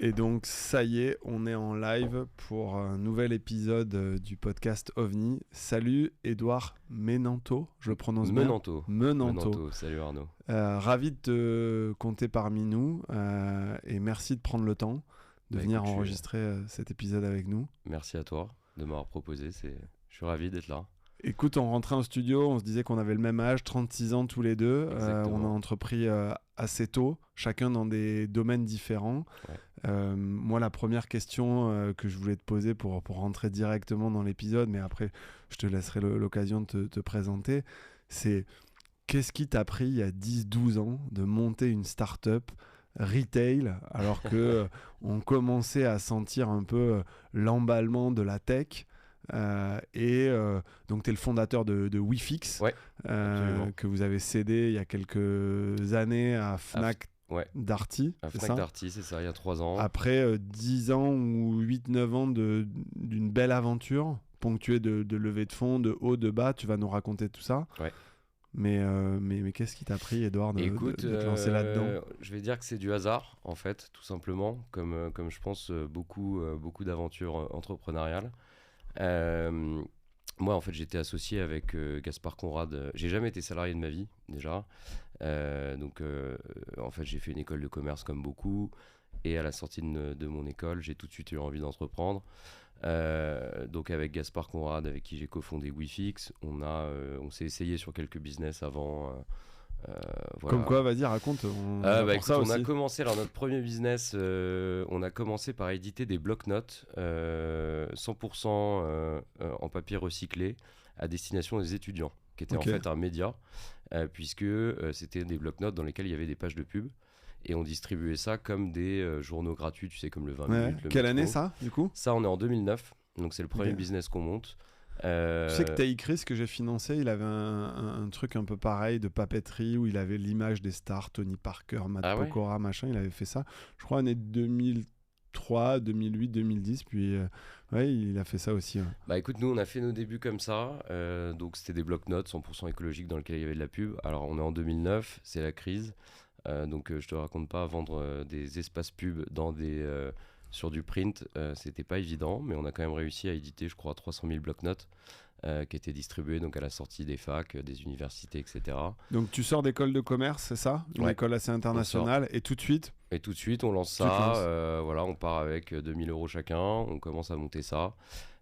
Et donc, ça y est, on est en live pour un nouvel épisode du podcast OVNI. Salut, Édouard Menanto, je le prononce bien. Menanto. Salut Arnaud. Ravi de te compter parmi nous et merci de prendre le temps de venir enregistrer cet épisode avec nous. Merci à toi de m'avoir proposé, je suis ravi d'être là. Écoute, on rentrait en studio, on se disait qu'on avait le même âge, 36 ans tous les deux. On a entrepris assez tôt, chacun dans des domaines différents. Ouais. Moi, la première question que je voulais te poser pour rentrer directement dans l'épisode, mais après, je te laisserai l'occasion de te présenter, c'est qu'est-ce qui t'a pris il y a 10-12 ans de monter une start-up retail alors que on commençait à sentir un peu l'emballement de la tech? Donc tu es le fondateur de WeFix, ouais, que vous avez cédé il y a quelques années à Fnac Darty. À Fnac Darty, c'est ça, il y a 3 ans. Après 10 ans ou 8-9 ans d'une belle aventure ponctuée de levée de fonds, de haut, de bas, tu vas nous raconter tout ça. Ouais. Mais qu'est-ce qui t'a pris, Edouard, de te lancer là-dedans? Je vais dire que c'est du hasard, en fait, tout simplement, comme je pense beaucoup d'aventures entrepreneuriales. Moi en fait j'étais associé avec Gaspard Conrad. J'ai jamais été salarié de ma vie déjà, en fait j'ai fait une école de commerce comme beaucoup, et à la sortie de mon école j'ai tout de suite eu envie d'entreprendre. Donc avec Gaspard Conrad, avec qui j'ai cofondé WeFix, on s'est essayé sur quelques business avant. Voilà. Comme quoi, vas-y, raconte. On a commencé, alors notre premier business, on a commencé par éditer des bloc-notes 100% en papier recyclé à destination des étudiants, qui était en fait un média, puisque c'était des bloc-notes dans lesquels il y avait des pages de pub. Et on distribuait ça comme des journaux gratuits, tu sais, comme le 20 minutes. Quelle année ça, du coup? Ça, on est en 2009, donc c'est le premier business qu'on monte. Tu sais que Taïkris, que j'ai financé, il avait un truc un peu pareil de papeterie où il avait l'image des stars, Tony Parker, Matt Pokora, machin, il avait fait ça, je crois, année 2003, 2008, 2010, puis il a fait ça aussi. Ouais. Bah écoute, nous on a fait nos débuts comme ça, donc c'était des bloc-notes 100% écologiques dans lesquels il y avait de la pub. Alors on est en 2009, c'est la crise, donc je te raconte pas, vendre des espaces pub sur du print, c'était pas évident, mais on a quand même réussi à éditer, je crois, 300 000 bloc-notes qui étaient distribués donc à la sortie des facs, des universités, etc. Donc tu sors d'école de commerce, c'est ça? Une école assez internationale, et tout de suite on lance ça, on part avec 2000 € chacun, on commence à monter ça.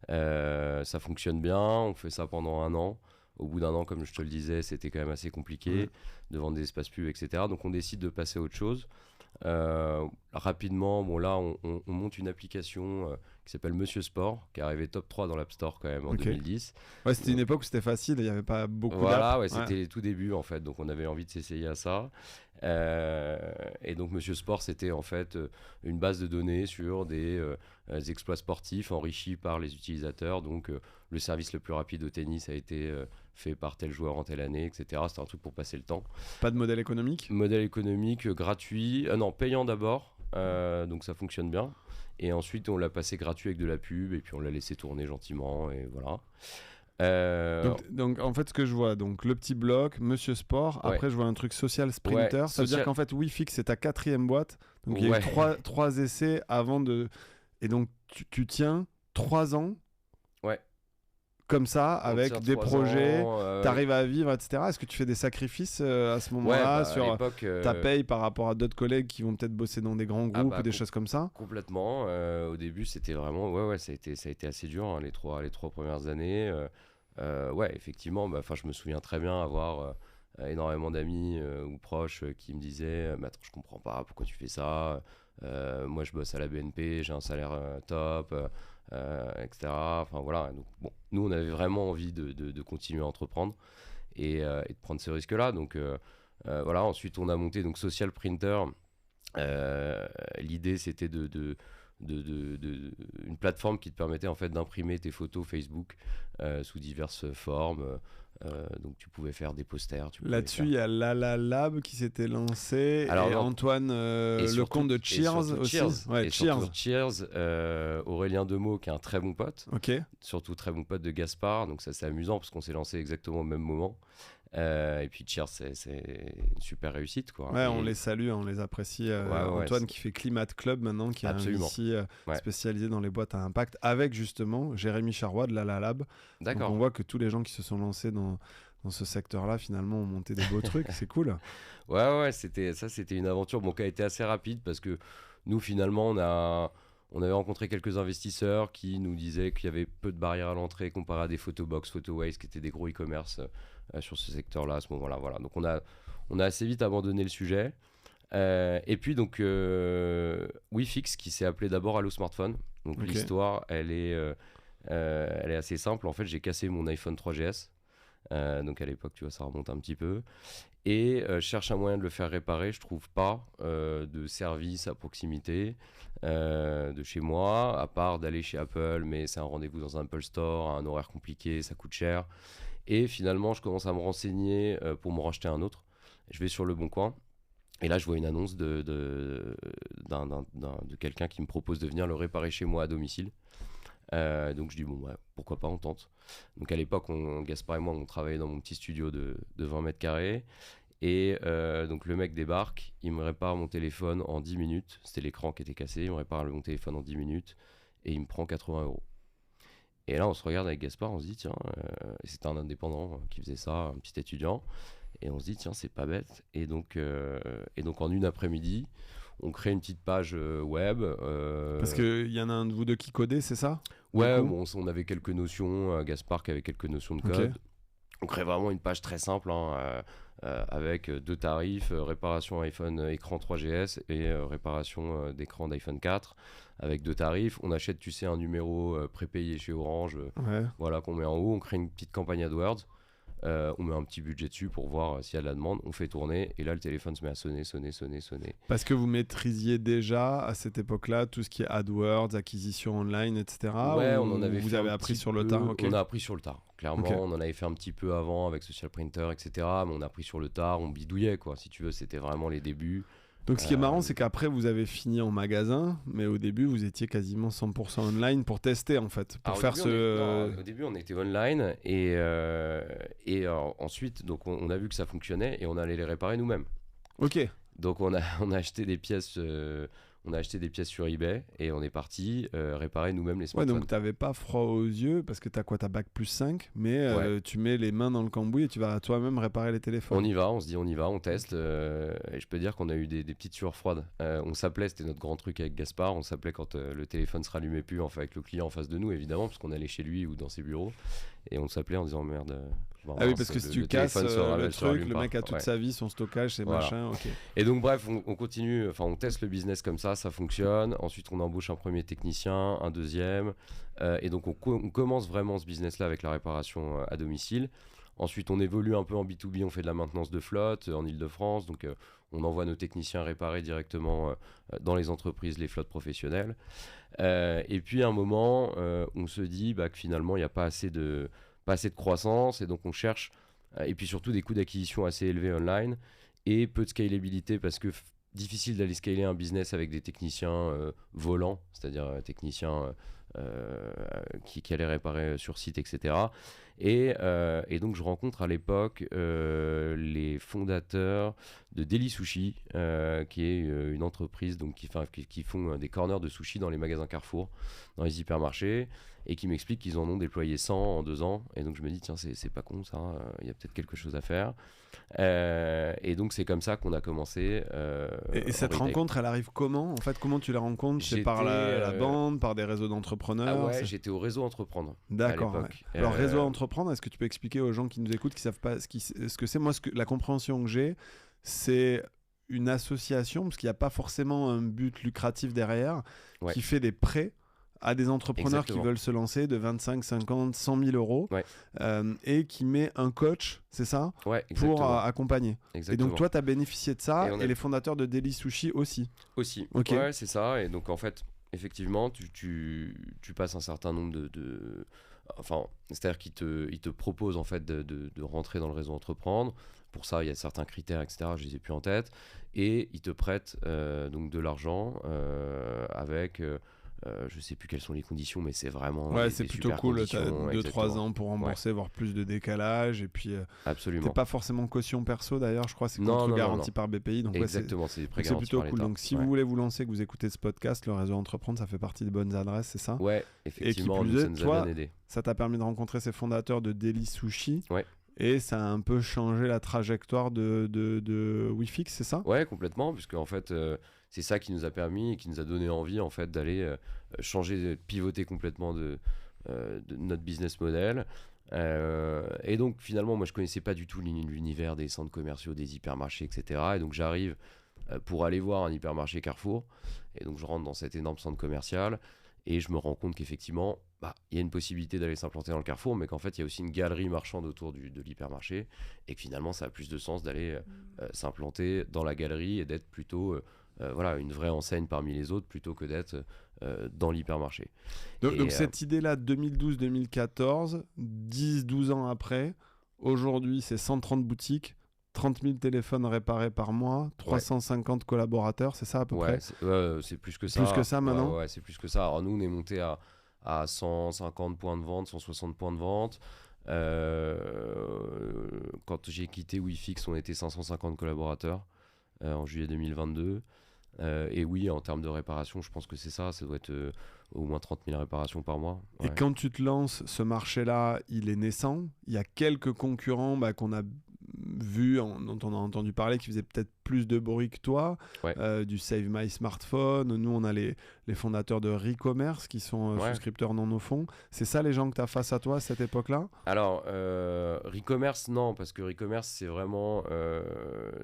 Ça fonctionne bien, on fait ça pendant 1 an. Au bout d'1 an, comme je te le disais, c'était quand même assez compliqué de vendre des espaces pubs, etc. Donc on décide de passer à autre chose. Rapidement, là on monte une application qui s'appelle Monsieur Sport, qui est arrivé top 3 dans l'App Store quand même en 2010. Ouais, c'était une époque où c'était facile, il n'y avait pas beaucoup d'apps. C'était les tout débuts en fait, donc on avait envie de s'essayer à ça. Et donc Monsieur Sport, c'était en fait une base de données sur des exploits sportifs enrichis par les utilisateurs. Donc le service le plus rapide au tennis a été fait par tel joueur en telle année, etc. C'était un truc pour passer le temps. Pas de modèle économique? Modèle économique gratuit, non, payant d'abord, donc ça fonctionne bien. Et ensuite on l'a passé gratuit avec de la pub, et puis on l'a laissé tourner gentiment, et voilà. Donc en fait ce que je vois, donc le petit bloc, Monsieur Sport, après je vois un truc social sprinter, ça veut dire qu'en fait WeFix c'est ta 4e boîte, donc il y a eu 3 essais avant de... Et donc tu tiens 3 ans comme ça, avec des projets, t'arrives à vivre, etc. Est-ce que tu fais des sacrifices à ce moment-là sur ta paye par rapport à d'autres collègues qui vont peut-être bosser dans des grands groupes ou des choses comme ça? Complètement. Au début, c'était vraiment... ça a été assez dur, hein, les trois premières années. Effectivement, je me souviens très bien avoir énormément d'amis ou proches qui me disaient « Mais attends, je comprends pas, pourquoi tu fais ça ? Moi, je bosse à la BNP, j'ai un salaire top... etc. Enfin voilà, donc nous on avait vraiment envie de continuer à entreprendre et de prendre ce risque-là. Donc ensuite on a monté donc Social Printer. L'idée c'était une plateforme qui te permettait en fait d'imprimer tes photos Facebook sous diverses formes. Donc tu pouvais faire des posters. Là-dessus, il y a Lala Lab qui s'était lancé. Alors, et Antoine, le compte de Cheers aussi. Cheers, Aurélien Demeaux qui est un très bon pote. Surtout très bon pote de Gaspard. Donc ça c'est amusant parce qu'on s'est lancé exactement au même moment. Et puis Cheers, c'est une super réussite, quoi. Ouais, Et... on les salue, on les apprécie. Antoine qui fait Climat Club maintenant, qui est un VC spécialisé dans les boîtes à impact, avec justement Jérémy Charrois de La Lab. D'accord. Donc on voit que tous les gens qui se sont lancés dans ce secteur-là, finalement, ont monté des beaux trucs. C'est cool. Ouais, c'était une aventure qui a été assez rapide parce que nous, finalement, on avait rencontré quelques investisseurs qui nous disaient qu'il y avait peu de barrières à l'entrée comparé à des Photobox, Photoways, qui étaient des gros e-commerce sur ce secteur-là à ce moment-là. Voilà. Donc on a assez vite abandonné le sujet. Et puis donc WeFix, qui s'est appelé d'abord Allo Smartphone. Donc l'histoire, elle est assez simple. En fait, j'ai cassé mon iPhone 3GS. Donc à l'époque, tu vois, ça remonte un petit peu. Et je cherche un moyen de le faire réparer. Je trouve pas de service à proximité de chez moi, à part d'aller chez Apple, mais c'est un rendez-vous dans un Apple Store, un horaire compliqué, ça coûte cher. Et finalement, je commence à me renseigner pour m'en racheter un autre. Je vais sur Le Bon Coin. Et là, je vois une annonce de quelqu'un qui me propose de venir le réparer chez moi à domicile. Donc je dis, bon, ouais, pourquoi pas, on tente. Donc à l'époque, Gaspard et moi, on travaillait dans mon petit studio de 20 mètres carrés. Et donc le mec débarque, il me répare mon téléphone en 10 minutes. C'était l'écran qui était cassé, il me répare mon téléphone en 10 minutes et il me prend 80 euros. Et là, on se regarde avec Gaspard, on se dit, tiens, c'était un indépendant qui faisait ça, un petit étudiant. Et on se dit, tiens, c'est pas bête. Et donc en une après-midi, on crée une petite page web. Parce qu'il y en a un de vous deux qui codait, c'est ça? Ouais, bon, on avait quelques notions, Gaspard qui avait quelques notions de code. On crée vraiment une page très simple avec deux tarifs, réparation iPhone écran 3GS et réparation d'écran d'iPhone 4 avec deux tarifs. On achète, tu sais, un numéro prépayé chez Orange, voilà, qu'on met en haut. On crée une petite campagne AdWords. On met un petit budget dessus pour voir s'il y a de la demande, on fait tourner et là le téléphone se met à sonner. Parce que vous maîtrisiez déjà à cette époque-là tout ce qui est AdWords, acquisition online, etc. Ouais, on en avait vous avez appris sur le tard. On a appris sur le tard, clairement. On en avait fait un petit peu avant avec Social Printer, etc. Mais on a appris sur le tard, on bidouillait, quoi. Si tu veux, c'était vraiment les débuts. Donc ce qui est marrant, c'est qu'après vous avez fini en magasin, mais au début vous étiez quasiment 100% online pour tester en fait, pour faire au début on était online et ensuite donc on a vu que ça fonctionnait et on allait les réparer nous-mêmes. Ok. Donc on a acheté des pièces. On a acheté des pièces sur eBay et on est parti réparer nous-mêmes les smartphones. Ouais, donc t'avais pas froid aux yeux parce que t'as quoi, t'as bac plus 5, mais tu mets les mains dans le cambouis et tu vas toi-même réparer les téléphones. On y va, on se dit on y va, on teste. Et je peux dire qu'on a eu des petites sueurs froides. On s'appelait, c'était notre grand truc avec Gaspard, on s'appelait quand le téléphone se rallumait plus, enfin avec le client en face de nous évidemment, parce qu'on allait chez lui ou dans ses bureaux. Et on s'appelait en disant merde. Ah oui, parce que si tu casses le truc, le mec a toute sa vie, son stockage, ses machins. Okay. Et donc bref, on continue, enfin on teste le business comme ça fonctionne. Ensuite on embauche un premier technicien, un deuxième. Et donc on commence vraiment ce business-là avec la réparation à domicile. Ensuite on évolue un peu en B2B, on fait de la maintenance de flotte en Ile-de-France. Donc on envoie nos techniciens réparer directement dans les entreprises, les flottes professionnelles. Et puis à un moment, on se dit que finalement il n'y a pas assez de croissance et donc on cherche et puis surtout des coûts d'acquisition assez élevés online et peu de scalabilité parce que difficile d'aller scaler un business avec des techniciens volants, c'est-à-dire techniciens qui allaient réparer sur site, etc. Et donc je rencontre à l'époque les fondateurs de Deli Sushi, qui est une entreprise donc, qui font des corners de sushi dans les magasins Carrefour, dans les hypermarchés, et qui m'expliquent qu'ils en ont déployé 100 en 2 ans. Et donc je me dis, tiens, c'est pas con ça, il y a peut-être quelque chose à faire. Et donc c'est comme ça qu'on a commencé. Et cette rencontre, elle arrive comment? En fait, comment tu la rencontres? C'est par la bande, par des réseaux d'entrepreneurs? Ah ouais, j'étais au réseau Entreprendre. D'accord. Ouais. Alors réseau Entreprendre, est-ce que tu peux expliquer aux gens qui nous écoutent, qui savent pas ce que c'est? Moi, la compréhension que j'ai, c'est une association, parce qu'il n'y a pas forcément un but lucratif derrière, qui fait des prêts à des entrepreneurs qui veulent se lancer de 25, 50, 100 000 euros et qui met un coach, c'est ça, pour accompagner. Exactement. Et donc toi, tu as bénéficié de ça et les fondateurs de Deli Sushi aussi. Aussi, ouais, c'est ça. Et donc en fait, effectivement, tu passes un certain nombre de... Enfin, c'est-à-dire qu'ils te proposent en fait de rentrer dans le réseau Entreprendre. Pour ça, il y a certains critères, etc. Je les ai plus en tête. Et ils te prêtent donc de l'argent avec... je sais plus quelles sont les conditions, mais c'est vraiment c'est plutôt cool. Tu as 2-3 ans pour rembourser, voire plus de décalage. Et puis, absolument. T'es pas forcément caution perso d'ailleurs, je crois, c'est contre-garanti par BPI. Donc, exactement, c'est plutôt cool. Donc, si vous voulez vous lancer, que vous écoutez ce podcast, le réseau Entreprendre, ça fait partie des bonnes adresses, c'est ça? Ouais, effectivement, ça nous a bien aidé. Ça t'a permis de rencontrer ces fondateurs de Deli Sushi. Ouais. Et ça a un peu changé la trajectoire de WeFix, c'est ça? Ouais, complètement, puisque en fait, c'est ça qui nous a permis et qui nous a donné envie en fait d'aller changer, de pivoter complètement de notre business model. Et donc finalement, moi je connaissais pas du tout l'univers des centres commerciaux, des hypermarchés, etc. Et donc j'arrive pour aller voir un hypermarché Carrefour. Et donc je rentre dans cet énorme centre commercial et je me rends compte qu'effectivement, il y a une possibilité d'aller s'implanter dans le Carrefour, mais qu'en fait, il y a aussi une galerie marchande autour de l'hypermarché, et que finalement, ça a plus de sens d'aller s'implanter dans la galerie et d'être plutôt une vraie enseigne parmi les autres, plutôt que d'être dans l'hypermarché. Donc cette idée-là, 2012-2014, 10-12 ans après, aujourd'hui, c'est 130 boutiques, 30 000 téléphones réparés par mois, 350 collaborateurs, c'est ça à peu près? C'est plus que ça. Plus que ça maintenant? Ouais, c'est plus que ça. Alors nous, on est monté à 150 points de vente, 160 points de vente. Quand j'ai quitté WeFix, on était 550 collaborateurs en juillet 2022. Et oui, en termes de réparation, je pense que c'est ça. Ça doit être au moins 30 000 réparations par mois. Ouais. Et quand tu te lances, ce marché-là, il est naissant. Il y a quelques concurrents qu'on a dont on a entendu parler, qui faisaient peut-être plus de bruit que toi, du Save My Smartphone. Nous, on a les fondateurs de Recommerce qui sont souscripteurs dans nos fonds. C'est ça les gens que tu as face à toi à cette époque-là? Alors, Recommerce, non, parce que Recommerce, c'est vraiment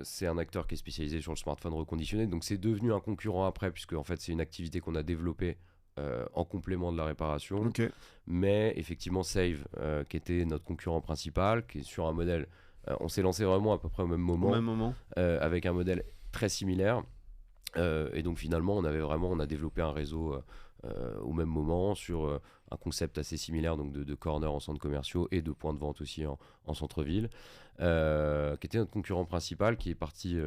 c'est un acteur qui est spécialisé sur le smartphone reconditionné. Donc, c'est devenu un concurrent après, puisque en fait, c'est une activité qu'on a développée en complément de la réparation. Okay. Mais effectivement, Save, qui était notre concurrent principal, qui est sur un modèle... on s'est lancé vraiment à peu près au même moment. Avec un modèle très similaire. Et donc finalement, on a développé un réseau au même moment sur un concept assez similaire, donc de corner en centres commerciaux et de points de vente aussi en centre-ville, qui était notre concurrent principal, qui est parti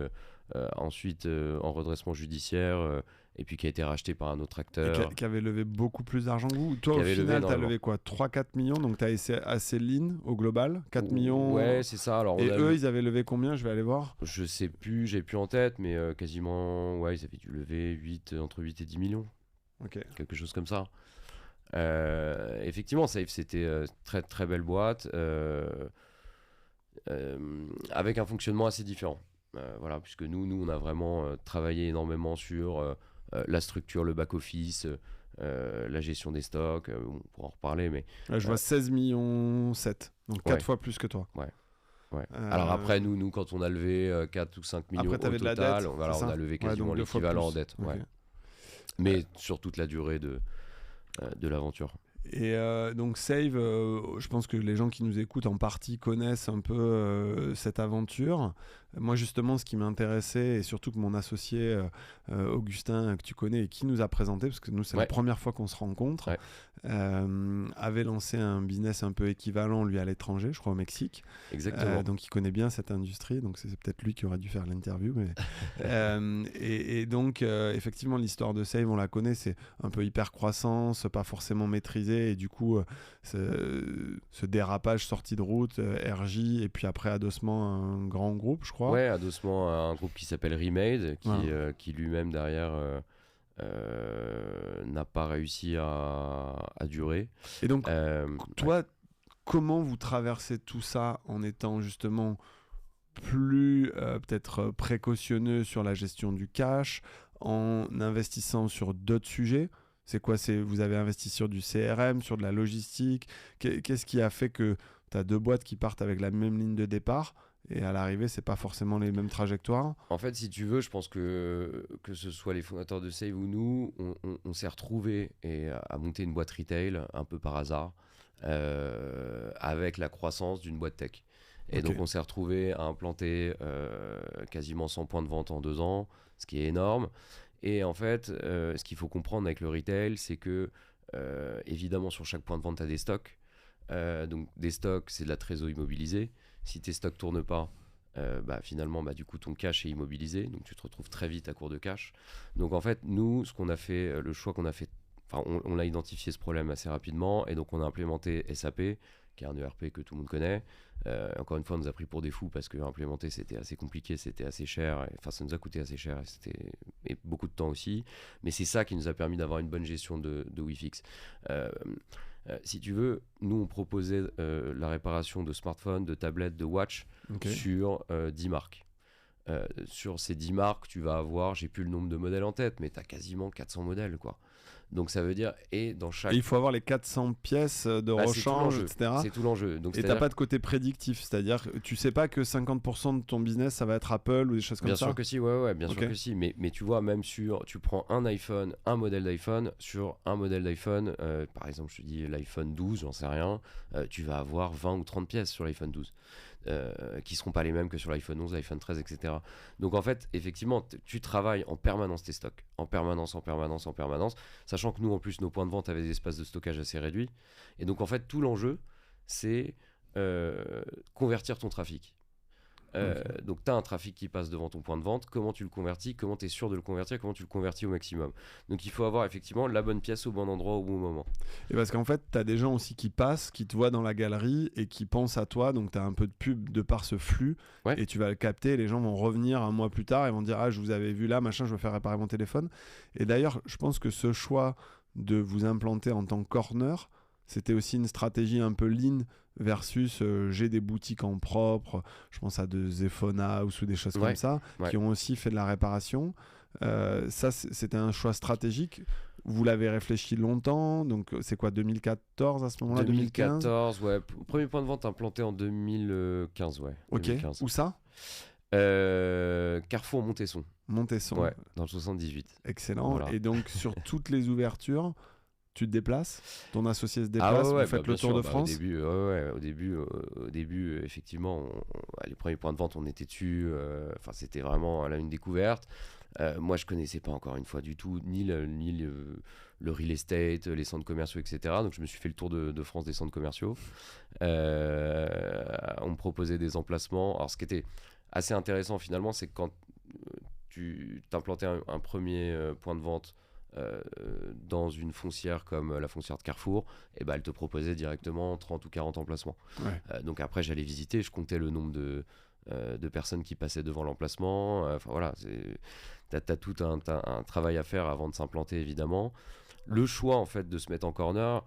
ensuite en redressement judiciaire et puis qui a été racheté par un autre acteur. Qui avait levé beaucoup plus d'argent que vous. Toi, au final, tu as levé quoi, 3-4 millions, donc tu as essayé assez lean au global, 4 millions. Ouais, c'est ça. Alors, ils avaient levé combien? Je vais aller voir. Je sais plus, j'ai plus en tête, mais quasiment, ils avaient dû lever entre 8 et 10 millions. Okay. Quelque chose comme ça. Effectivement, Save, c'était très très belle boîte, avec un fonctionnement assez différent. Puisque nous, on a vraiment travaillé énormément sur la structure, le back-office, la gestion des stocks, on pourra en reparler. Mais, je vois 16 millions 7, donc 4 fois plus que toi. Ouais. Alors après, nous, quand on a levé 4 ou 5 millions après, au total, dette, on a levé quasiment l'équivalent en dette. Okay. Mais sur toute la durée de l'aventure. Et donc Save, je pense que les gens qui nous écoutent en partie connaissent un peu cette aventure. Moi justement, ce qui m'intéressait, et surtout que mon associé Augustin, que tu connais et qui nous a présenté, parce que nous c'est la première fois qu'on se rencontre, avait lancé un business un peu équivalent, lui, à l'étranger, je crois au Mexique. Exactement. Donc il connaît bien cette industrie, donc c'est peut-être lui qui aurait dû faire l'interview. Mais et donc effectivement l'histoire de Save, on la connaît, c'est un peu hyper croissance, pas forcément maîtrisé, et du coup ce dérapage sortie de route, RJ, et puis après adossement à un grand groupe, je crois. Ouais, adossement à un groupe qui s'appelle Remade, qui lui-même derrière n'a pas réussi à durer. Et donc, toi, comment vous traversez tout ça en étant justement plus peut-être précautionneux sur la gestion du cash, en investissant sur d'autres sujets? C'est quoi? Vous avez investi sur du CRM, sur de la logistique? Qu'est-ce qui a fait que tu as deux boîtes qui partent avec la même ligne de départ et à l'arrivée, c'est pas forcément les mêmes trajectoires? En fait, si tu veux, je pense que ce soit les fondateurs de Save ou nous, on s'est retrouvés à monter une boîte retail un peu par hasard, avec la croissance d'une boîte tech. Et donc, on s'est retrouvés à implanter quasiment 100 points de vente en 2 ans, ce qui est énorme. Et en fait, ce qu'il faut comprendre avec le retail, c'est que, évidemment, sur chaque point de vente, tu as des stocks. Donc, des stocks, c'est de la trésorerie immobilisée. Si tes stocks ne tournent pas, finalement, du coup, ton cash est immobilisé. Donc, tu te retrouves très vite à court de cash. Donc, en fait, nous, le choix qu'on a fait on a identifié ce problème assez rapidement et donc on a implémenté SAP, qui est un ERP que tout le monde connaît. Encore une fois, on nous a pris pour des fous parce que implémenter c'était assez compliqué, c'était assez cher, ça nous a coûté assez cher et beaucoup de temps aussi. Mais c'est ça qui nous a permis d'avoir une bonne gestion de Wifix. Si tu veux, nous on proposait la réparation de smartphones, de tablettes, de watch sur 10 marques. Sur ces 10 marques, tu vas avoir, j'ai plus le nombre de modèles en tête, mais tu as quasiment 400 modèles, quoi. Donc ça veut dire, et dans chaque... Et il faut avoir les 400 pièces de rechange, etc. C'est tout l'enjeu. Donc, et t'as pas de côté prédictif, c'est-à-dire tu sais pas que 50% de ton business ça va être Apple ou des choses comme bien ça. Bien sûr que si, ouais, bien sûr que si. Mais tu vois, même tu prends un iPhone, un modèle d'iPhone, sur un modèle d'iPhone, par exemple, je te dis l'iPhone 12, j'en sais rien, tu vas avoir 20 ou 30 pièces sur l'iPhone 12. Qui seront pas les mêmes que sur l'iPhone 11, l'iPhone 13, etc. Donc en fait, effectivement, tu travailles en permanence tes stocks, en permanence, sachant que nous, en plus, nos points de vente avaient des espaces de stockage assez réduits. Et donc en fait, tout l'enjeu, c'est convertir ton trafic. Donc tu as un trafic qui passe devant ton point de vente, comment tu le convertis, comment tu es sûr de le convertir, comment tu le convertis au maximum. Donc il faut avoir effectivement la bonne pièce au bon endroit au bon moment. Et parce qu'en fait, tu as des gens aussi qui passent, qui te voient dans la galerie et qui pensent à toi, donc tu as un peu de pub de par ce flux et tu vas le capter, les gens vont revenir un mois plus tard et vont dire ah je vous avais vu là, machin, je veux faire réparer mon téléphone. Et d'ailleurs, je pense que ce choix de vous implanter en tant que corner, c'était aussi une stratégie un peu lean versus j'ai des boutiques en propre, je pense à de Zephone House ou des choses comme ça, qui ont aussi fait de la réparation. Ça, c'était un choix stratégique. Vous l'avez réfléchi longtemps, donc c'est quoi, 2014 à ce moment-là, 2014, ouais. Premier point de vente implanté en 2015, ouais. Ok, 2015. Où ça Carrefour Montesson. Ouais, dans le 78. Excellent. Voilà. Et donc sur toutes les ouvertures, tu te déplaces, ton associé se déplace, vous faites le tour de France. Au début, effectivement, les premiers points de vente, on était dessus. C'était vraiment une découverte. Moi, je connaissais pas encore une fois du tout ni le real estate, les centres commerciaux, etc. Donc, je me suis fait le tour de France des centres commerciaux. On me proposait des emplacements. Alors, ce qui était assez intéressant finalement, c'est que quand tu t'implantais un premier point de vente dans une foncière comme la foncière de Carrefour, et elle te proposait directement 30 ou 40 emplacements. Donc après j'allais visiter, je comptais le nombre de personnes qui passaient devant l'emplacement. T'as tout un travail à faire avant de s'implanter évidemment. Le choix en fait de se mettre en corner,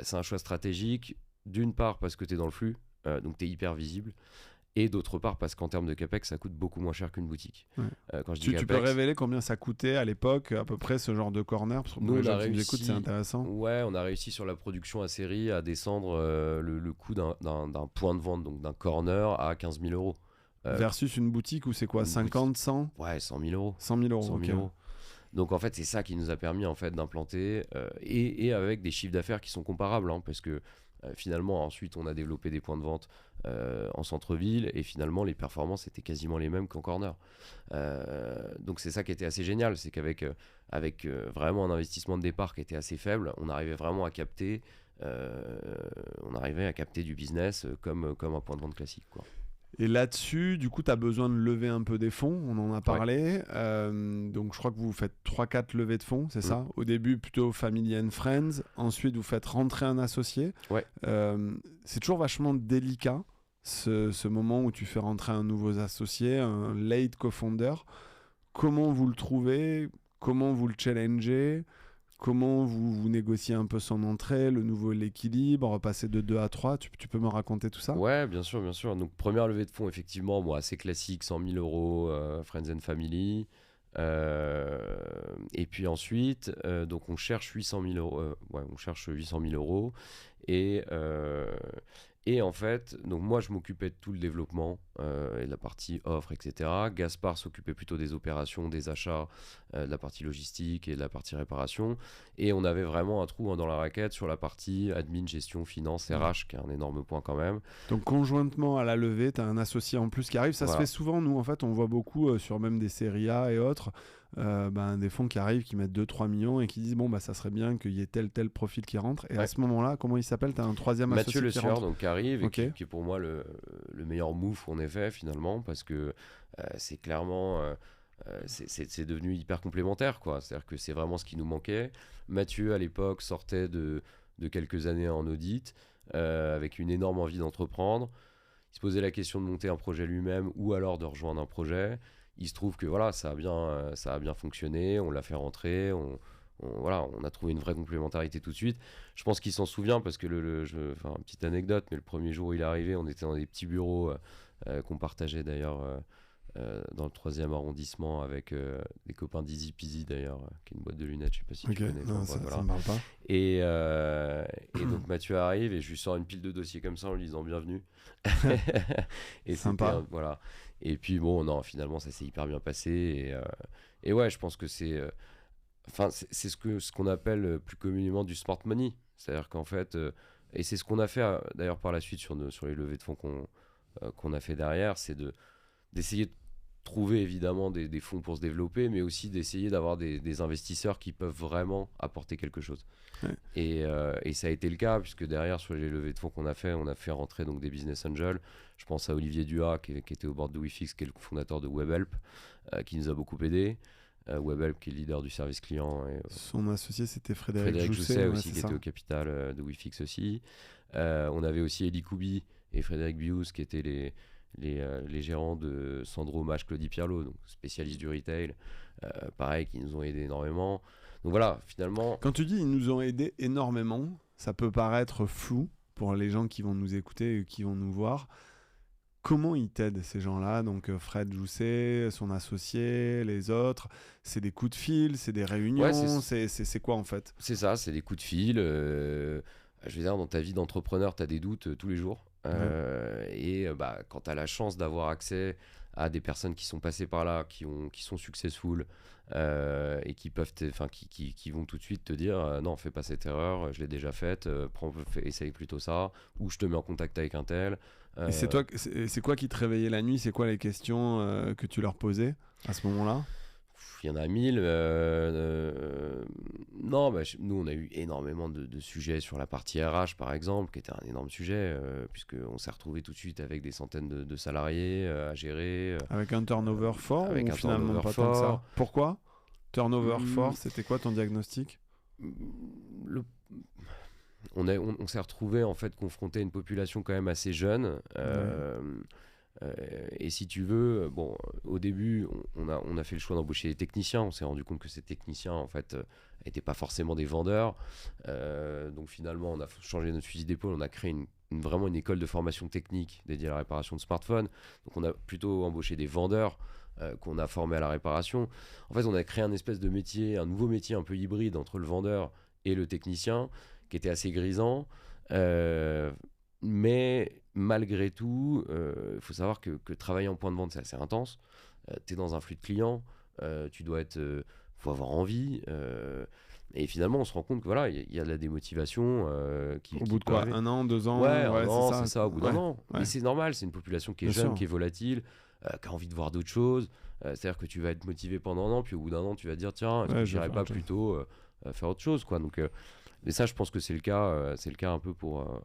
c'est un choix stratégique, d'une part parce que t'es dans le flux, donc t'es hyper visible. Et d'autre part parce qu'en termes de capex ça coûte beaucoup moins cher qu'une boutique. Quand je dis tu peux révéler combien ça coûtait à l'époque à peu près ce genre de corner? Pour nous, les gens qui nous écoutent, c'est intéressant. Ouais, on a réussi sur la production à série à descendre le coût d'un point de vente, donc d'un corner, à 15 000 euros. Versus une boutique où c'est quoi, 50, 100? Ouais, 100 000 euros. 100 000 euros. 100 000 euros. Donc en fait c'est ça qui nous a permis en fait d'implanter et avec des chiffres d'affaires qui sont comparables, parce que finalement ensuite on a développé des points de vente en centre-ville et finalement les performances étaient quasiment les mêmes qu'en corner. Donc c'est ça qui était assez génial, c'est qu'avec vraiment un investissement de départ qui était assez faible, on arrivait vraiment à capter du business comme un point de vente classique, quoi. Et là-dessus, du coup, tu as besoin de lever un peu des fonds, on en a parlé. Donc je crois que vous faites 3-4 levées de fonds, c'est ça? Au début, plutôt Family and Friends. Ensuite, vous faites rentrer un associé. C'est toujours vachement délicat, ce moment où tu fais rentrer un nouveau associé, un late co-founder. Comment vous le trouvez? Comment vous le challengez? Comment vous négociez un peu son entrée, l'équilibre, passer de 2 à 3? Tu peux me raconter tout ça? Ouais, bien sûr. Donc, première levée de fonds, effectivement, assez classique, 100 000 euros, Friends and Family. Et puis ensuite, donc on cherche 800 000 euros. On cherche 800 000 euros. Et en fait, donc moi je m'occupais de tout le développement et de la partie offre, etc. Gaspard s'occupait plutôt des opérations, des achats, de la partie logistique et de la partie réparation. Et on avait vraiment un trou dans la raquette sur la partie admin, gestion, finance, RH, qui est un énorme point quand même. Donc conjointement à la levée, tu as un associé en plus qui arrive. Ça se fait souvent, nous en fait, on voit beaucoup sur même des séries A et autres. Des fonds qui arrivent, qui mettent 2-3 millions et qui disent ça serait bien qu'il y ait tel profil qui rentre. Et à ce moment-là, comment il s'appelle? Tu as un troisième associé Mathieu qui rentre. donc, qui arrive et qui est pour moi le meilleur move qu'on ait fait finalement, parce que c'est clairement c'est devenu hyper complémentaire, quoi. C'est-à-dire que c'est vraiment ce qui nous manquait. Mathieu, à l'époque, sortait de quelques années en audit, avec une énorme envie d'entreprendre. Il se posait la question de monter un projet lui-même ou alors de rejoindre un projet. Il se trouve que voilà, ça a bien fonctionné, on l'a fait rentrer, voilà, on a trouvé une vraie complémentarité tout de suite. Je pense qu'il s'en souvient parce que, enfin, une petite anecdote, mais le premier jour où il est arrivé, on était dans des petits bureaux qu'on partageait d'ailleurs dans le 3e arrondissement avec des copains d'Easy Peasy d'ailleurs, qui est une boîte de lunettes, je sais pas si tu connais. Non, ça me parle pas. Et donc Mathieu arrive et je lui sors une pile de dossiers comme ça en lui disant bienvenue. Et sympa. Voilà. Et puis bon, non, finalement ça s'est hyper bien passé. Et ouais, je pense que c'est ce qu'on appelle plus communément du smart money. C'est-à-dire qu'en fait, et c'est ce qu'on a fait d'ailleurs par la suite sur les levées de fonds qu'on a fait derrière, c'est d'essayer de trouver évidemment des fonds pour se développer, mais aussi d'essayer d'avoir des investisseurs qui peuvent vraiment apporter quelque chose. Ouais. Et ça a été le cas, puisque derrière, sur les levées de fonds qu'on a fait, on a fait rentrer donc des business angels. Je pense à Olivier Duhat, qui était au board de WeFix, qui est le fondateur de WebHelp, qui nous a beaucoup aidé. WebHelp, qui est leader du service client. Son associé, c'était Frédéric Jousset aussi, qui était au capital de WeFix aussi. On avait aussi Elie Koubi et Frédéric Bious, qui étaient les gérants de Sandro Mach Claudie Pierlot, donc spécialistes du retail, pareil, qui nous ont aidés énormément. Donc voilà, finalement... Quand tu dis ils nous ont aidés énormément, ça peut paraître flou pour les gens qui vont nous écouter et qui vont nous voir. Comment ils t'aident, ces gens-là? Donc Fred Jousset, son associé, les autres, c'est des coups de fil, c'est des réunions, ouais, c'est quoi en fait? C'est ça, c'est des coups de fil. Je veux dire, dans ta vie d'entrepreneur, tu as des doutes tous les jours. Et quand tu as la chance d'avoir accès à des personnes qui sont passées par là, qui sont successful, et qui peuvent qui vont tout de suite te dire non, fais pas cette erreur, je l'ai déjà faite, essaye plutôt ça, ou je te mets en contact avec un tel. Et c'est quoi qui te réveillait la nuit? C'est quoi les questions que tu leur posais à ce moment-là? Il y en a 1000. Non, nous, on a eu énormément de sujets sur la partie RH, par exemple, qui était un énorme sujet, puisqu'on s'est retrouvé tout de suite avec des centaines de salariés à gérer. Avec un turnover fort avec ou un finalement turnover pas fort. tant que ça? Pourquoi? Turnover fort, c'était quoi ton diagnostic? On s'est retrouvé en fait confronté à une population quand même assez jeune. Et si tu veux, bon, au début, on a fait le choix d'embaucher des techniciens. On s'est rendu compte que ces techniciens, en fait, n'étaient pas forcément des vendeurs. Donc finalement, on a changé notre fusil d'épaule. On a créé vraiment une école de formation technique dédiée à la réparation de smartphones. Donc on a plutôt embauché des vendeurs qu'on a formés à la réparation. En fait, on a créé un espèce de métier, un nouveau métier un peu hybride entre le vendeur et le technicien, qui était assez grisant. Mais malgré tout, faut savoir que travailler en point de vente, c'est assez intense. Tu es dans un flux de clients, tu dois faut avoir envie. Et finalement, on se rend compte que voilà, il y a de la démotivation. Au bout de quoi, un an, 2 ans? Ouais, c'est ça, au bout d'un an. Ouais. Mais c'est normal, c'est une population qui est jeune, qui est volatile, qui a envie de voir d'autres choses. C'est-à-dire que tu vas être motivé pendant un an, puis au bout d'un an, tu vas te dire tiens, est-ce que j'irais pas plutôt faire autre chose, quoi. Donc, mais ça, je pense que c'est le cas un peu pour.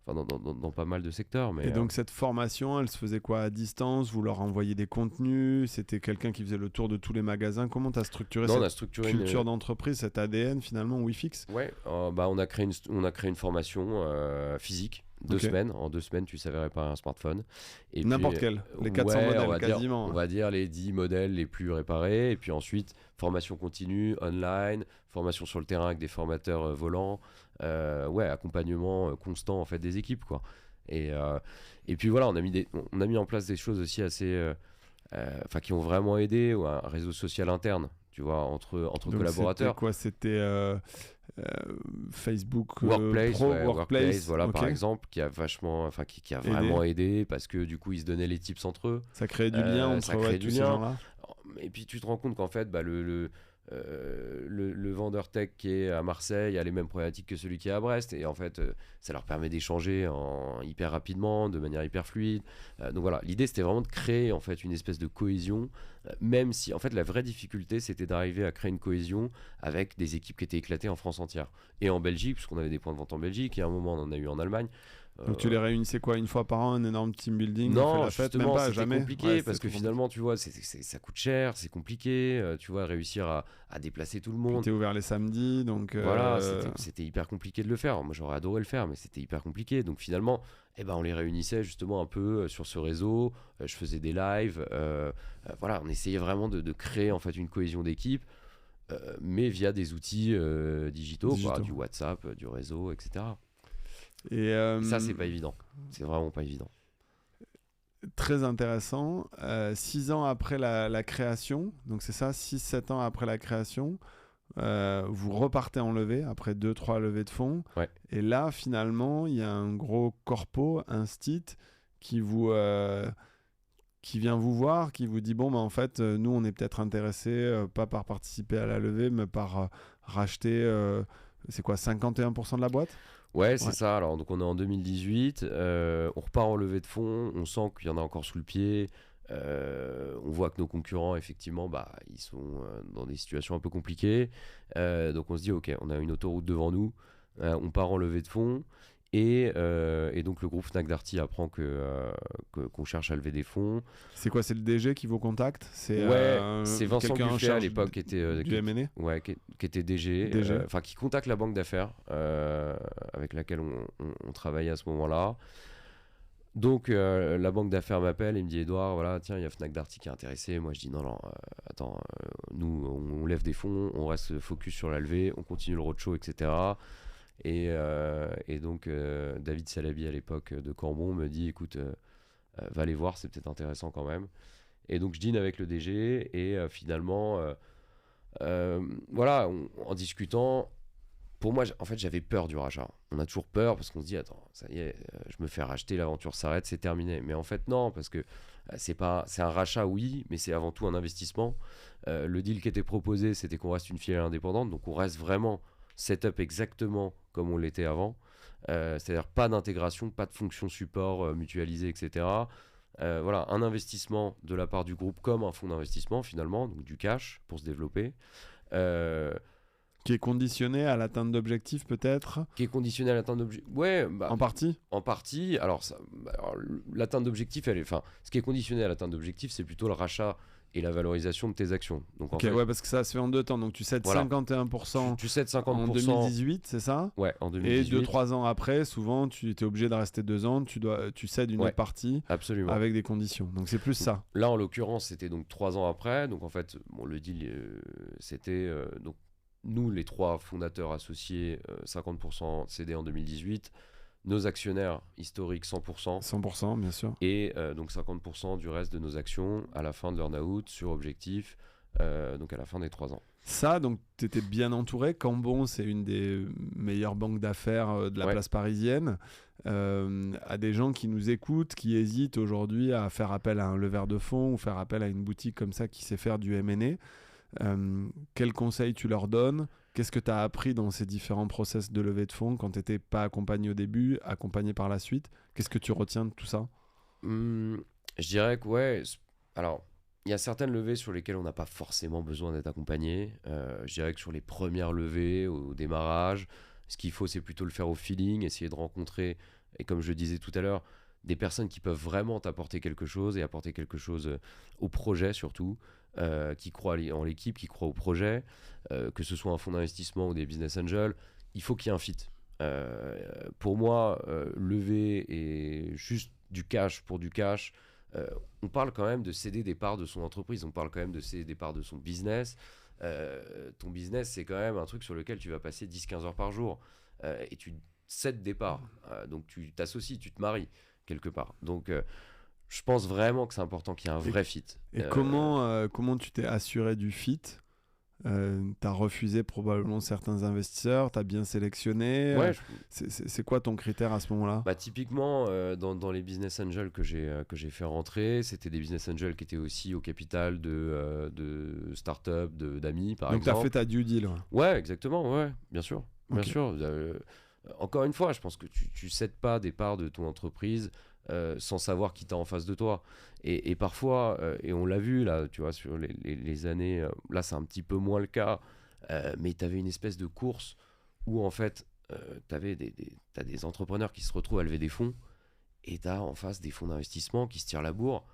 Dans pas mal de secteurs. Mais, et donc cette formation, elle se faisait quoi, à distance? Vous leur envoyiez des contenus? C'était quelqu'un qui faisait le tour de tous les magasins? Comment tu as structuré cette culture d'entreprise, cet ADN finalement WeFix? Ouais, on a créé une formation physique. 2 semaines. En 2 semaines, tu savais réparer un smartphone. Et n'importe quel, les 400 modèles quasiment. On va dire les 10 modèles les plus réparés. Et puis ensuite, formation continue, online, formation sur le terrain avec des formateurs volants. Accompagnement constant en fait des équipes, quoi. Et puis voilà, on a mis en place des choses aussi assez qui ont vraiment aidé, un réseau social interne, tu vois, entre donc collaborateurs. C'était Facebook Workplace, Pro, Workplace, voilà, okay. Par exemple, qui a vachement, qui a vraiment aidé, parce que du coup ils se donnaient les tips entre eux. Ça crée du lien entre tous ces gens-là. Et puis tu te rends compte qu'en fait le vendeur tech qui est à Marseille a les mêmes problématiques que celui qui est à Brest, et en fait ça leur permet d'échanger hyper rapidement, de manière hyper fluide. Donc voilà, l'idée c'était vraiment de créer en fait une espèce de cohésion, même si en fait la vraie difficulté c'était d'arriver à créer une cohésion avec des équipes qui étaient éclatées en France entière et en Belgique, puisqu'on avait des points de vente en Belgique, et à un moment on en a eu en Allemagne. Donc tu les réunissais quoi, une fois par an, un énorme team building? Non, on fait la fête, même pas, c'était jamais. compliqué parce que finalement, tu vois, ça coûte cher, c'est compliqué, tu vois, réussir à déplacer tout le Puis monde. t'es ouvert les samedis, donc... Voilà, c'était hyper compliqué de le faire. Moi, j'aurais adoré le faire, mais c'était hyper compliqué. Donc finalement, on les réunissait justement un peu sur ce réseau. Je faisais des lives. Voilà, on essayait vraiment de créer en fait une cohésion d'équipe, mais via des outils digitaux, quoi, du WhatsApp, du réseau, etc. Et ça, c'est pas évident. C'est vraiment pas évident. Très intéressant. 6 ans après la création, donc c'est ça, 6-7 ans après la création, vous repartez en levée après 2-3 levées de fonds. Ouais. Et là, finalement, il y a un gros corpo, Instit, qui vient vous voir, qui vous dit, bon, en fait, nous, on est peut-être intéressés, pas par participer à la levée, mais par racheter, c'est quoi, 51% de la boîte? Ouais, c'est ça. Alors, donc on est en 2018, on repart en levée de fonds, on sent qu'il y en a encore sous le pied. On voit que nos concurrents, effectivement, ils sont dans des situations un peu compliquées. Donc on se dit, ok, on a une autoroute devant nous, on part en levée de fonds. Et donc le groupe Fnac Darty apprend qu'on cherche à lever des fonds. C'est quoi, c'est le DG qui vous contacte? C'est Vincent Buffet à l'époque qui était du M&A. Ouais, qui était DG. Enfin qui contacte la banque d'affaires avec laquelle on travaillait à ce moment-là. Donc la banque d'affaires m'appelle et me dit, Edouard, voilà, tiens, il y a Fnac Darty qui est intéressé. Moi je dis non, attends, nous on lève des fonds, on reste focus sur la levée, on continue le roadshow, etc. Et donc David Salabi à l'époque de Cambon me dit, écoute, va les voir, c'est peut-être intéressant quand même. Et donc je dîne avec le DG et finalement, voilà, en discutant, pour moi, en fait, j'avais peur du rachat. On a toujours peur parce qu'on se dit, attends, ça y est, je me fais racheter, l'aventure s'arrête, c'est terminé. Mais en fait, non, parce que c'est un rachat, oui, mais c'est avant tout un investissement. Le deal qui était proposé, c'était qu'on reste une filiale indépendante, donc on reste vraiment setup exactement comme on l'était avant. C'est-à-dire pas d'intégration, pas de fonction support mutualisée, etc. Voilà, un investissement de la part du groupe comme un fonds d'investissement finalement, donc du cash pour se développer. Qui est conditionné à l'atteinte d'objectifs peut-être? Qui est conditionné à l'atteinte d'objectifs. Ouais, en partie. En partie. Alors l'atteinte d'objectifs, ce qui est conditionné à l'atteinte d'objectifs, c'est plutôt le rachat et la valorisation de tes actions. Donc, en fait, ouais, parce que ça se fait en 2 temps. Donc tu cèdes 51%, tu cèdes 50% en 2018, c'est ça? Ouais, en 2018. Et 2-3 ans après, souvent, tu es obligé de rester 2 ans, tu cèdes une autre partie. Absolument. Avec des conditions. Donc c'est plus ça. Là, en l'occurrence, c'était donc 3 ans après. Donc en fait, le deal, c'était... donc nous, les 3 fondateurs associés, 50% cédés en 2018. Nos actionnaires historiques 100%. 100%, bien sûr. Et donc 50% du reste de nos actions à la fin de l'earn-out sur objectif, donc à la fin des 3 ans. Ça, donc tu étais bien entouré. Cambon, c'est une des meilleures banques d'affaires de la place parisienne. À des gens qui nous écoutent, qui hésitent aujourd'hui à faire appel à un leveur de fonds ou faire appel à une boutique comme ça qui sait faire du M&A. Quels conseils tu leur donnes? Qu'est-ce que tu as appris dans ces différents process de levée de fonds quand tu n'étais pas accompagné au début, accompagné par la suite? Qu'est-ce que tu retiens de tout ça? Je dirais que ouais. Alors, il y a certaines levées sur lesquelles on n'a pas forcément besoin d'être accompagné. Je dirais que sur les premières levées, au démarrage, ce qu'il faut, c'est plutôt le faire au feeling, essayer de rencontrer, et comme je le disais tout à l'heure, des personnes qui peuvent vraiment t'apporter quelque chose et apporter quelque chose au projet surtout. Qui croient en l'équipe, qui croient au projet, que ce soit un fonds d'investissement ou des business angels, il faut qu'il y ait un fit. Pour moi, lever et juste du cash pour du cash, on parle quand même de céder des parts de son entreprise, on parle quand même de céder des parts de son business. Ton business, c'est quand même un truc sur lequel tu vas passer 10-15 heures par jour et tu cèdes des parts. Donc tu t'associes, tu te maries quelque part. Donc je pense vraiment que c'est important qu'il y ait un vrai fit. Et comment tu t'es assuré du fit? T'as refusé probablement certains investisseurs, t'as bien sélectionné. Ouais, c'est quoi ton critère à ce moment-là? Typiquement, dans les business angels que j'ai fait rentrer, c'était des business angels qui étaient aussi au capital de start-up, d'amis, par exemple. Donc t'as fait ta due deal. Ouais, exactement, ouais, bien sûr. Okay. Bien sûr. Encore une fois, je pense que tu cèdes pas des parts de ton entreprise sans savoir qui t'as en face de toi. Et parfois, et on l'a vu là, tu vois, sur les années, là c'est un petit peu moins le cas, mais tu avais une espèce de course où en fait t'as des entrepreneurs qui se retrouvent à lever des fonds et t'as en face des fonds d'investissement qui se tirent la bourre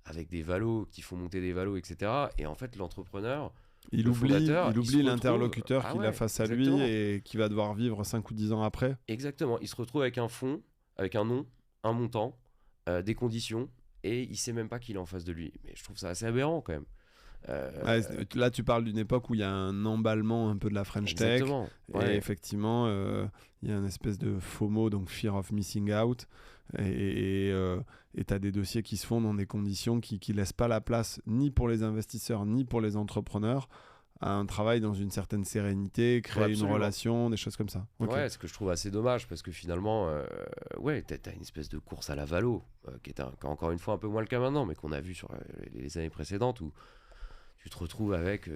avec des valos, qui font monter des valos, etc. Et en fait, l'entrepreneur, il le oublie fondateur, il se retrouve... l'interlocuteur qu'il a face à lui exactement. et qui va devoir vivre 5 ou 10 ans après. Exactement. Il se retrouve avec un fonds, avec un nom, un montant, des conditions, et il sait même pas qu'il est en face de lui. Mais je trouve ça assez aberrant quand même. Là, tu parles d'une époque où il y a un emballement un peu de la French Tech. Exactement. Et Ouais. effectivement, il y a une espèce de FOMO, donc Fear of Missing Out. Et tu as des dossiers qui se font dans des conditions qui ne laissent pas la place ni pour les investisseurs, ni pour les entrepreneurs à un travail dans une certaine sérénité, créer une absolument. relation, des choses comme ça. Ok. Ouais, ce que je trouve assez dommage parce que finalement, ouais, t'as une espèce de course à la valo qui est encore une fois un peu moins le cas maintenant, mais qu'on a vu sur les années précédentes où tu te retrouves avec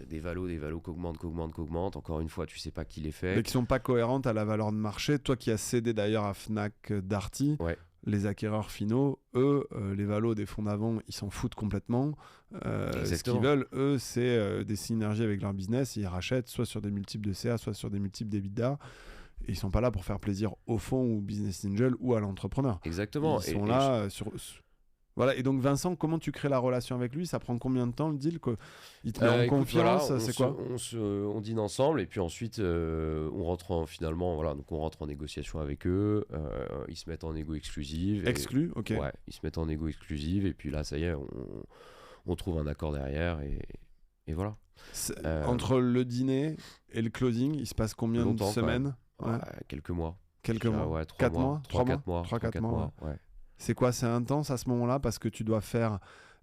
des valos qui augmentent. Encore une fois, tu sais pas qui les fait. Mais qui sont pas cohérentes à la valeur de marché. Toi qui as cédé d'ailleurs à Fnac Darty, Ouais. les acquéreurs finaux, eux, les valos des fonds d'avant, ils s'en foutent complètement. Ce qu'ils veulent, eux, c'est des synergies avec leur business. Ils rachètent soit sur des multiples de CA, soit sur des multiples d'EBITDA. Et ils sont pas là pour faire plaisir au fonds ou business angel ou à l'entrepreneur. Exactement. Ils sont là sur... Voilà, et donc Vincent, comment tu crées la relation avec lui? Ça prend combien de temps le deal? Il te met en Écoute, confiance? voilà, C'est quoi? on dîne ensemble et puis ensuite on rentre finalement, voilà, donc on rentre en négociation avec eux. Ils se mettent en égo exclusive. Exclu, ok. Ouais, ils se mettent en égo exclusive et puis là, ça y est, on trouve un accord derrière et voilà. Entre le dîner et le closing, il se passe combien de semaines? Ouais, quelques mois. Quelques mois. Ouais, 4 mois? 3-4 mois. 3-4 mois. Ouais. C'est quoi? C'est intense à ce moment-là parce que tu dois faire...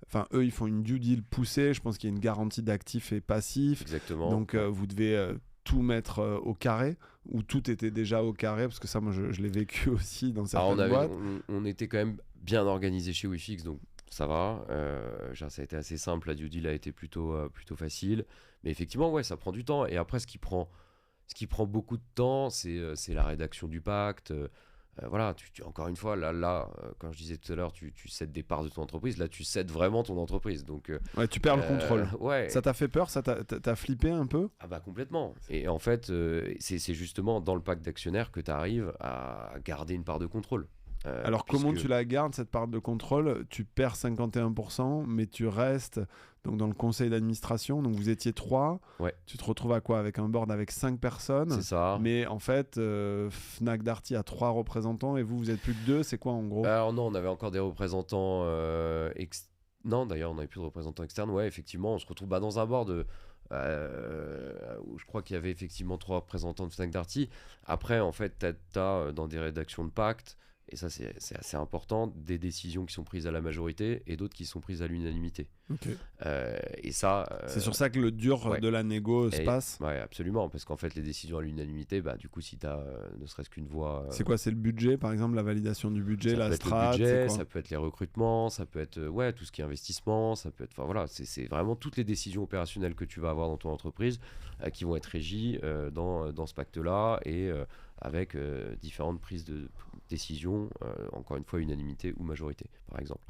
Enfin, eux, ils font une due deal poussée. Je pense qu'il y a une garantie d'actifs et passifs. Exactement. Donc, vous devez tout mettre au carré ou tout était déjà au carré parce que ça, moi, je l'ai vécu aussi dans certaines boîtes. On était quand même bien organisé chez Wifix, donc ça va. Ça a été assez simple. La due deal a été plutôt facile. Mais effectivement, ouais, ça prend du temps. Et après, ce qui prend beaucoup de temps, c'est la rédaction du pacte. Voilà, encore une fois, là quand je disais tout à l'heure, tu cèdes des parts de ton entreprise, là tu cèdes vraiment ton entreprise. Donc, ouais, tu perds le contrôle. Ouais. Ça t'a fait peur? Ça t'as flippé un peu? Ah bah complètement. Et en fait, c'est justement dans le pacte d'actionnaires que tu arrives à garder une part de contrôle. Alors comment tu la gardes cette part de contrôle? Tu perds 51%, mais tu restes donc dans le conseil d'administration. Donc vous étiez 3. Ouais. Tu te retrouves à quoi? Avec un board avec 5 personnes. C'est ça. Mais en fait, Fnac Darty a 3 représentants et vous êtes plus que 2. C'est quoi en gros? Alors non, on avait encore des représentants non, d'ailleurs, on n'avait plus de représentants externes. Ouais, effectivement, on se retrouve dans un board où je crois qu'il y avait effectivement 3 représentants de Fnac Darty. Après, en fait, t'as dans des rédactions de pacte, et ça c'est assez important, des décisions qui sont prises à la majorité et d'autres qui sont prises à l'unanimité. Okay. Et ça... c'est sur ça que le dur de la négo se passe. Ouais, absolument, parce qu'en fait les décisions à l'unanimité, du coup si tu as ne serait-ce qu'une voix... C'est quoi? C'est le budget par exemple, la validation du budget, ça la peut être strat, le budget, quoi? ça peut être les recrutements, ça peut être tout ce qui est investissement, ça peut être... Enfin voilà, c'est vraiment toutes les décisions opérationnelles que tu vas avoir dans ton entreprise qui vont être régies dans ce pacte-là et avec différentes prises de décision, encore une fois unanimité ou majorité par exemple.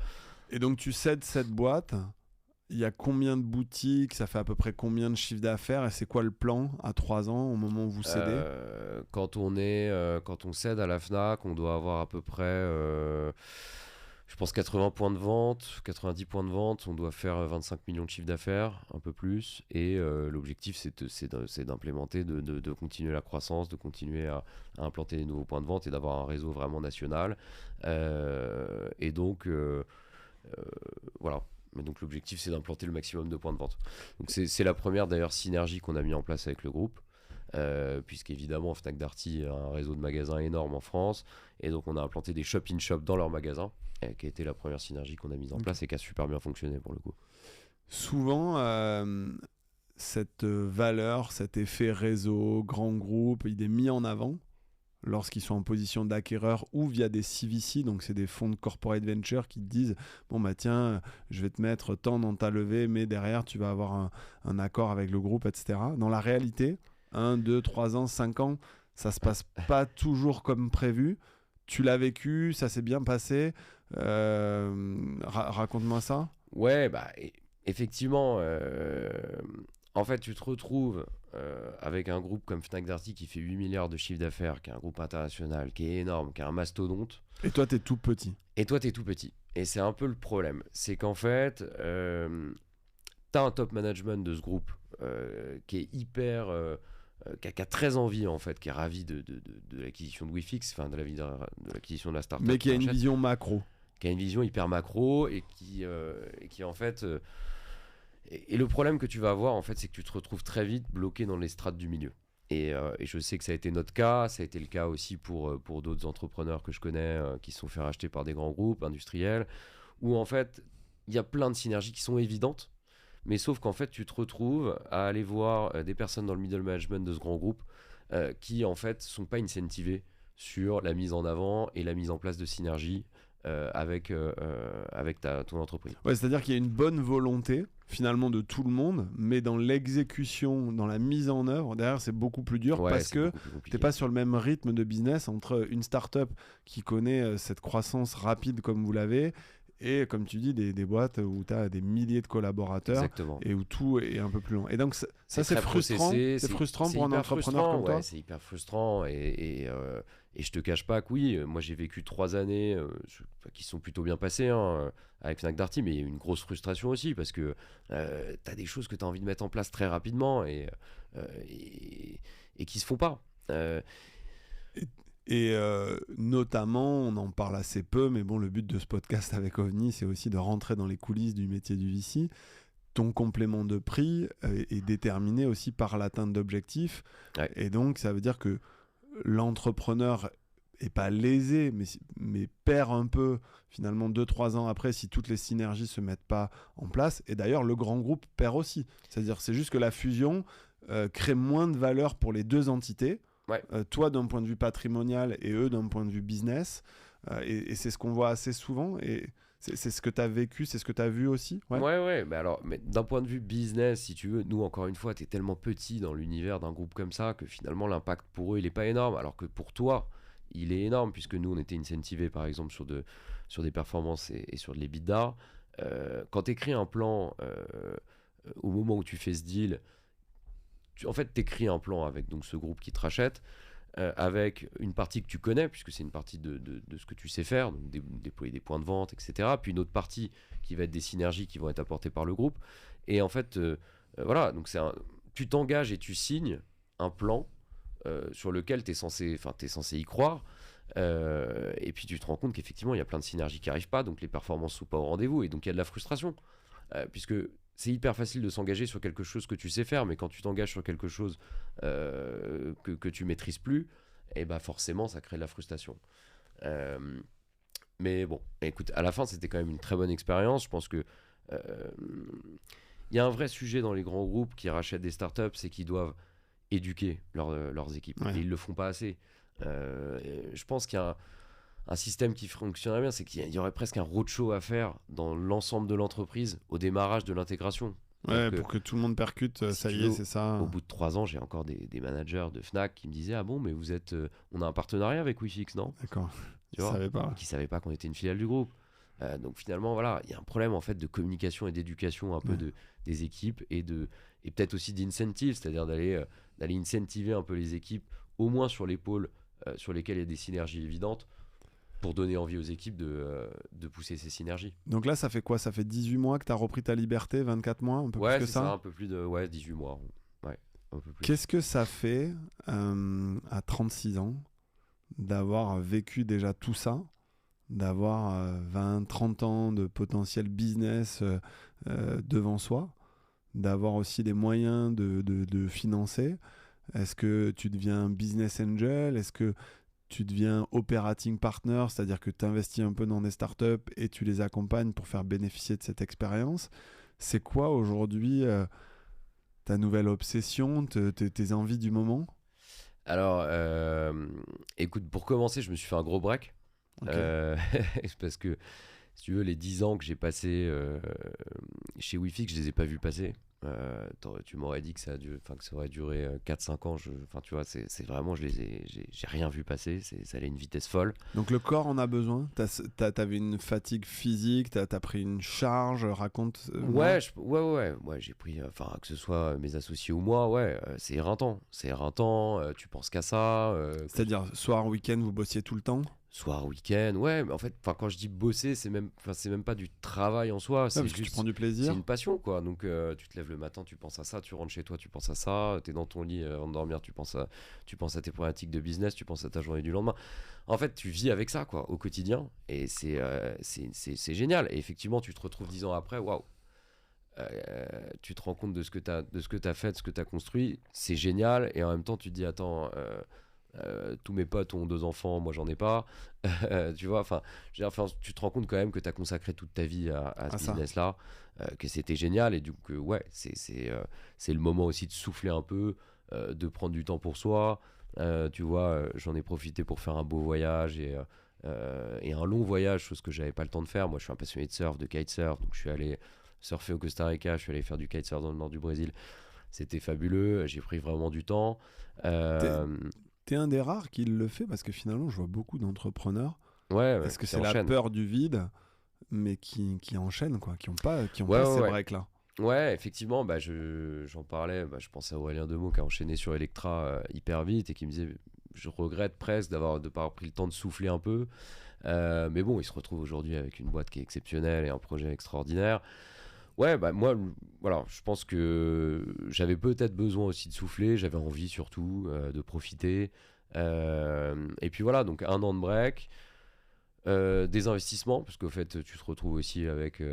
Et donc tu cèdes cette boîte, il y a combien de boutiques, ça fait à peu près combien de chiffre d'affaires et c'est quoi le plan à 3 ans au moment où vous cédez? Quand on cède à la Fnac, on doit avoir à peu près je pense 80 points de vente, 90 points de vente, on doit faire 25 millions de chiffre d'affaires, un peu plus. Et l'objectif, c'est d'implémenter, de continuer la croissance, de continuer à implanter des nouveaux points de vente et d'avoir un réseau vraiment national. Et donc, voilà. Mais donc l'objectif, c'est d'implanter le maximum de points de vente. Donc c'est la première d'ailleurs synergie qu'on a mis en place avec le groupe. Puisqu'évidemment Fnac Darty a un réseau de magasins énorme en France et donc on a implanté des shop-in-shop dans leurs magasins qui a été la première synergie qu'on a mise en place et qui a super bien fonctionné pour le coup. Souvent cette valeur, cet effet réseau, grand groupe, il est mis en avant lorsqu'ils sont en position d'acquéreur ou via des CVC, donc c'est des fonds de corporate venture qui te disent bon bah tiens, je vais te mettre tant dans ta levée mais derrière tu vas avoir un accord avec le groupe, etc. Dans la réalité, 1, 2, 3 ans, 5 ans, ça se passe pas toujours comme prévu. Tu l'as vécu, ça s'est bien passé. Raconte-moi ça. Ouais, effectivement, en fait, tu te retrouves avec un groupe comme Fnac Darty qui fait 8 milliards de chiffre d'affaires, qui est un groupe international, qui est énorme, qui est un mastodonte. Et toi, t'es tout petit. Et toi, t'es tout petit. Et c'est un peu le problème. C'est qu'en fait, t'as un top management de ce groupe qui est hyper... qui a très envie, en fait, qui est ravi de l'acquisition de Wifix, enfin de l'acquisition de la startup. Mais qui a une vision macro. Qui a une vision hyper macro et qui en fait... et le problème que tu vas avoir, en fait, c'est que tu te retrouves très vite bloqué dans les strates du milieu. Et je sais que ça a été notre cas, ça a été le cas aussi pour d'autres entrepreneurs que je connais qui se sont fait racheter par des grands groupes industriels, où en fait, il y a plein de synergies qui sont évidentes, mais sauf qu'en fait, tu te retrouves à aller voir des personnes dans le middle management de ce grand groupe qui, en fait, sont pas incentivées sur la mise en avant et la mise en place de synergies avec ton entreprise. Ouais, c'est-à-dire qu'il y a une bonne volonté finalement de tout le monde, mais dans l'exécution, dans la mise en œuvre, derrière c'est beaucoup plus dur parce que tu n'es pas sur le même rythme de business entre une start-up qui connaît cette croissance rapide comme vous l'avez et comme tu dis des boîtes où tu as des milliers de collaborateurs. Exactement. Et où tout est un peu plus lent. Et donc ça c'est frustrant, c'est frustrant pour un entrepreneur comme toi. C'est hyper frustrant et je te cache pas que oui, moi j'ai vécu 3 années qui sont plutôt bien passées avec Fnac Darty, mais il y a eu une grosse frustration aussi parce que t'as des choses que tu as envie de mettre en place très rapidement et qui se font pas. Et notamment, on en parle assez peu, mais bon, le but de ce podcast avec OVNI, c'est aussi de rentrer dans les coulisses du métier du VC. Ton complément de prix est déterminé aussi par l'atteinte d'objectifs. Ouais. Et donc, ça veut dire que l'entrepreneur n'est pas lésé, mais perd un peu, finalement, 2-3 ans après, si toutes les synergies ne se mettent pas en place. Et d'ailleurs, le grand groupe perd aussi. C'est-à-dire, c'est juste que la fusion crée moins de valeur pour les deux entités. Ouais. Toi d'un point de vue patrimonial et eux d'un point de vue business et c'est ce qu'on voit assez souvent et c'est ce que tu as vécu, c'est ce que tu as vu aussi. Ouais, mais d'un point de vue business, si tu veux, nous encore une fois tu es tellement petit dans l'univers d'un groupe comme ça que finalement l'impact pour eux il est pas énorme, alors que pour toi il est énorme, puisque nous on était incentivés par exemple sur des performances et sur de l'EBITDA. Quand tu écris un plan au moment où tu fais ce deal, en fait, tu écris un plan avec donc, ce groupe qui te rachète, avec une partie que tu connais, puisque c'est une partie de ce que tu sais faire, donc déployer des points de vente, etc. Puis une autre partie qui va être des synergies qui vont être apportées par le groupe. Et en fait, voilà, donc tu t'engages et tu signes un plan sur lequel tu es censé y croire. Et puis tu te rends compte qu'effectivement, il y a plein de synergies qui n'arrivent pas, donc les performances ne sont pas au rendez-vous, et donc il y a de la frustration. Puisque c'est hyper facile de s'engager sur quelque chose que tu sais faire, mais quand tu t'engages sur quelque chose que tu maîtrises plus, et bah forcément ça crée de la frustration. Mais bon, écoute, à la fin c'était quand même une très bonne expérience. Je pense que y a un vrai sujet dans les grands groupes qui rachètent des startups, c'est qu'ils doivent éduquer leurs équipes. Ouais. Et ils le font pas assez. Je pense qu'il y a un système qui fonctionnerait bien, c'est qu'il y aurait presque un roadshow à faire dans l'ensemble de l'entreprise au démarrage de l'intégration. Ouais, pour que tout le monde percute, si ça y est, c'est ça. Au bout de 3 ans, j'ai encore des managers de Fnac qui me disaient « Ah bon, mais vous êtes... on a un partenariat avec Wifix, non ?» D'accord, tu vois, qui ne savaient pas qu'on était une filiale du groupe. Donc finalement, voilà, il y a un problème en fait de communication et d'éducation un peu des équipes et peut-être aussi d'incentive, c'est-à-dire d'aller incentiver un peu les équipes, au moins sur les pôles sur lesquels il y a des synergies évidentes, pour donner envie aux équipes de pousser ces synergies. Donc là, ça fait quoi ? Ça fait 18 mois que tu as repris ta liberté, 24 mois, un peu plus que ça ? Ouais, c'est ça, un peu plus de 18 mois. Ouais, un peu plus. Qu'est-ce que ça fait à 36 ans d'avoir vécu déjà tout ça, d'avoir 20-30 ans de potentiel business devant soi, d'avoir aussi les moyens de financer ? Est-ce que tu deviens business angel ? Est-ce que tu deviens operating partner, c'est-à-dire que tu investis un peu dans des startups et tu les accompagnes pour faire bénéficier de cette expérience. C'est quoi aujourd'hui ta nouvelle obsession, tes envies du moment ? Alors, écoute, pour commencer, je me suis fait un gros break. Okay. Parce que, si tu veux, les 10 ans que j'ai passés chez Wifix, je les ai pas vus passer. Tu m'aurais dit que ça aurait duré 4-5 ans. Enfin, tu vois, c'est vraiment, j'ai rien vu passer. Ça allait à une vitesse folle. Donc le corps en a besoin. T'avais une fatigue physique, t'as pris une charge, raconte. Ouais, j'ai pris, que ce soit mes associés ou moi, c'est éreintant. C'est éreintant, tu penses qu'à ça. C'est-à-dire, soir, week-end, vous bossiez tout le temps? Soir, week-end, ouais, mais en fait, quand je dis bosser, c'est même pas du travail en soi, c'est parce que tu juste, prends du plaisir. c'est une passion, quoi. Donc, tu te lèves le matin, tu penses à ça, tu rentres chez toi, tu penses à ça, t'es dans ton lit avant de dormir, tu penses à tes problématiques de business, tu penses à ta journée du lendemain. En fait, tu vis avec ça, quoi, au quotidien, et c'est génial. Et effectivement, tu te retrouves 10 ans après, waouh. Tu te rends compte de ce que t'as fait, de ce que t'as construit, c'est génial, et en même temps, tu te dis, attends. Tous mes potes ont 2 enfants, moi j'en ai pas. Tu vois, tu te rends compte quand même que tu as consacré toute ta vie à ce business-là, que c'était génial. Et du coup, c'est le moment aussi de souffler un peu, de prendre du temps pour soi. Tu vois, j'en ai profité pour faire un beau voyage et un long voyage, chose que j'avais pas le temps de faire. Moi, je suis un passionné de surf, de kitesurf, donc je suis allé surfer au Costa Rica, je suis allé faire du kitesurf dans le nord du Brésil. C'était fabuleux, j'ai pris vraiment du temps. T'es un des rares qui le fait, parce que finalement, je vois beaucoup d'entrepreneurs. Ouais, est-ce que c'est la peur du vide, mais qui enchaînent, quoi, qui ont pas ces breaks-là? Ouais, effectivement, j'en parlais, je pensais à Aurélien Demeaux qui a enchaîné sur Electra hyper vite et qui me disait, je regrette presque de pas avoir pris le temps de souffler un peu. Mais bon, il se retrouve aujourd'hui avec une boîte qui est exceptionnelle et un projet extraordinaire. Ouais, moi, voilà, je pense que j'avais peut-être besoin aussi de souffler, j'avais envie surtout de profiter. Et puis voilà, donc 1 an de break, des investissements, parce qu'au fait, tu te retrouves aussi avec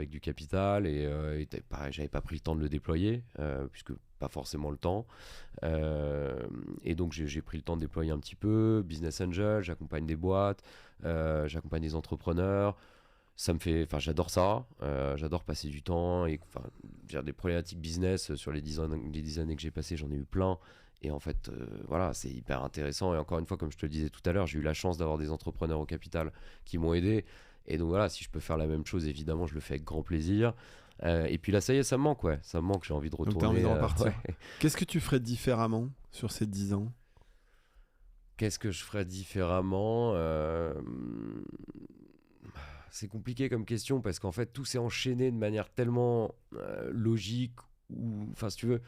du capital et pareil, j'avais pas pris le temps de le déployer, puisque pas forcément le temps. Et donc j'ai pris le temps de déployer un petit peu, business angel, j'accompagne des boîtes, j'accompagne des entrepreneurs. Ça me fait, j'adore ça, j'adore passer du temps et des problématiques business sur les 10 années que j'ai passées, j'en ai eu plein. Et en fait, voilà, c'est hyper intéressant. Et encore une fois, comme je te le disais tout à l'heure, j'ai eu la chance d'avoir des entrepreneurs au capital qui m'ont aidé. Et donc voilà, si je peux faire la même chose, évidemment, je le fais avec grand plaisir. Et puis là, ça y est, ça me manque, ouais. Ça me manque, j'ai envie de retourner. Donc t'as envie de repartir. Qu'est-ce que tu ferais différemment sur ces 10 ans? Qu'est-ce que je ferais différemment C'est compliqué comme question parce qu'en fait tout s'est enchaîné de manière tellement logique ou si tu veux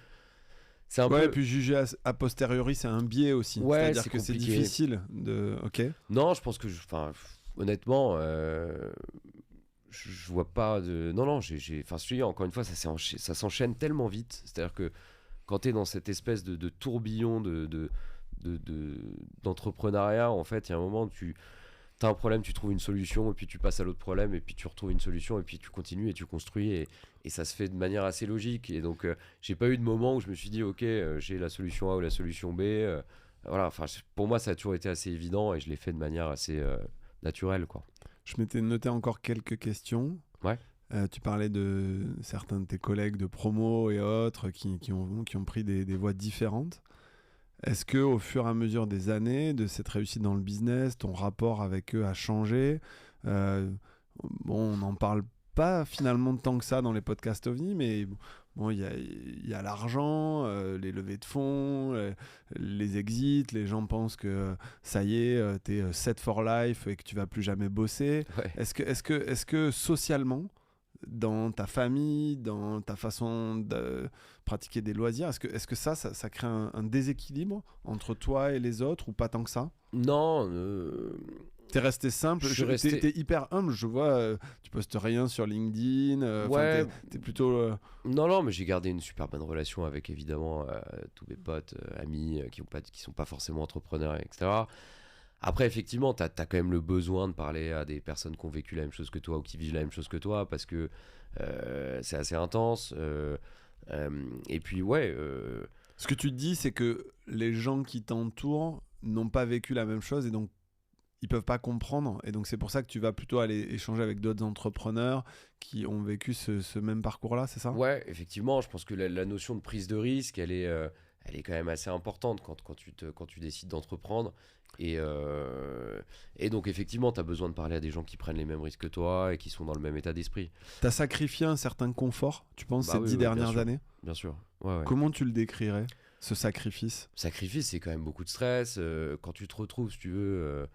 c'est un peu... et puis juger a posteriori c'est un biais aussi, c'est-à-dire que c'est difficile de... Non, je pense que honnêtement je vois pas de... Non, encore une fois ça s'enchaîne tellement vite, c'est-à-dire que quand t'es dans cette espèce de tourbillon d'entrepreneuriat, en fait il y a un moment où t'as un problème, tu trouves une solution, et puis tu passes à l'autre problème, et puis tu retrouves une solution, et puis tu continues et tu construis, et ça se fait de manière assez logique. Et donc, j'ai pas eu de moment où je me suis dit, ok, j'ai la solution A ou la solution B. Voilà, pour moi, ça a toujours été assez évident, et je l'ai fait de manière assez naturelle, quoi. Je m'étais noté encore quelques questions. Ouais. Tu parlais de certains de tes collègues de promo et autres qui ont pris des voies différentes. Est-ce que au fur et à mesure des années, de cette réussite dans le business, ton rapport avec eux a changé? On n'en parle pas finalement tant que ça dans les podcasts OVNI, mais bon, il y a l'argent, les levées de fonds, les exits. Les gens pensent que ça y est, t'es set for life et que tu vas plus jamais bosser. Ouais. Est-ce que socialement, dans ta famille, dans ta façon de pratiquer des loisirs, est-ce que ça crée un déséquilibre entre toi et les autres, ou pas tant que ça? Non. T'es resté simple, t'es hyper humble, je vois, tu postes rien sur LinkedIn, ouais. T'es plutôt... Non, mais j'ai gardé une super bonne relation avec évidemment tous mes potes, amis qui sont pas forcément entrepreneurs, etc. Après, effectivement, t'as quand même le besoin de parler à des personnes qui ont vécu la même chose que toi ou qui vivent la même chose que toi, parce que c'est assez intense. Et puis, Ce que tu te dis, c'est que les gens qui t'entourent n'ont pas vécu la même chose, et donc ils peuvent pas comprendre. Et donc c'est pour ça que tu vas plutôt aller échanger avec d'autres entrepreneurs qui ont vécu ce même parcours-là, c'est ça? Ouais, effectivement, je pense que la notion de prise de risque, elle est elle est quand même assez importante quand tu décides d'entreprendre. Et donc, effectivement, tu as besoin de parler à des gens qui prennent les mêmes risques que toi et qui sont dans le même état d'esprit. T'as sacrifié un certain confort, tu penses, ces 10 dernières années? Bien sûr. Ouais. Comment tu le décrirais, ce sacrifice? Sacrifice, c'est quand même beaucoup de stress. Quand tu te retrouves, si tu veux,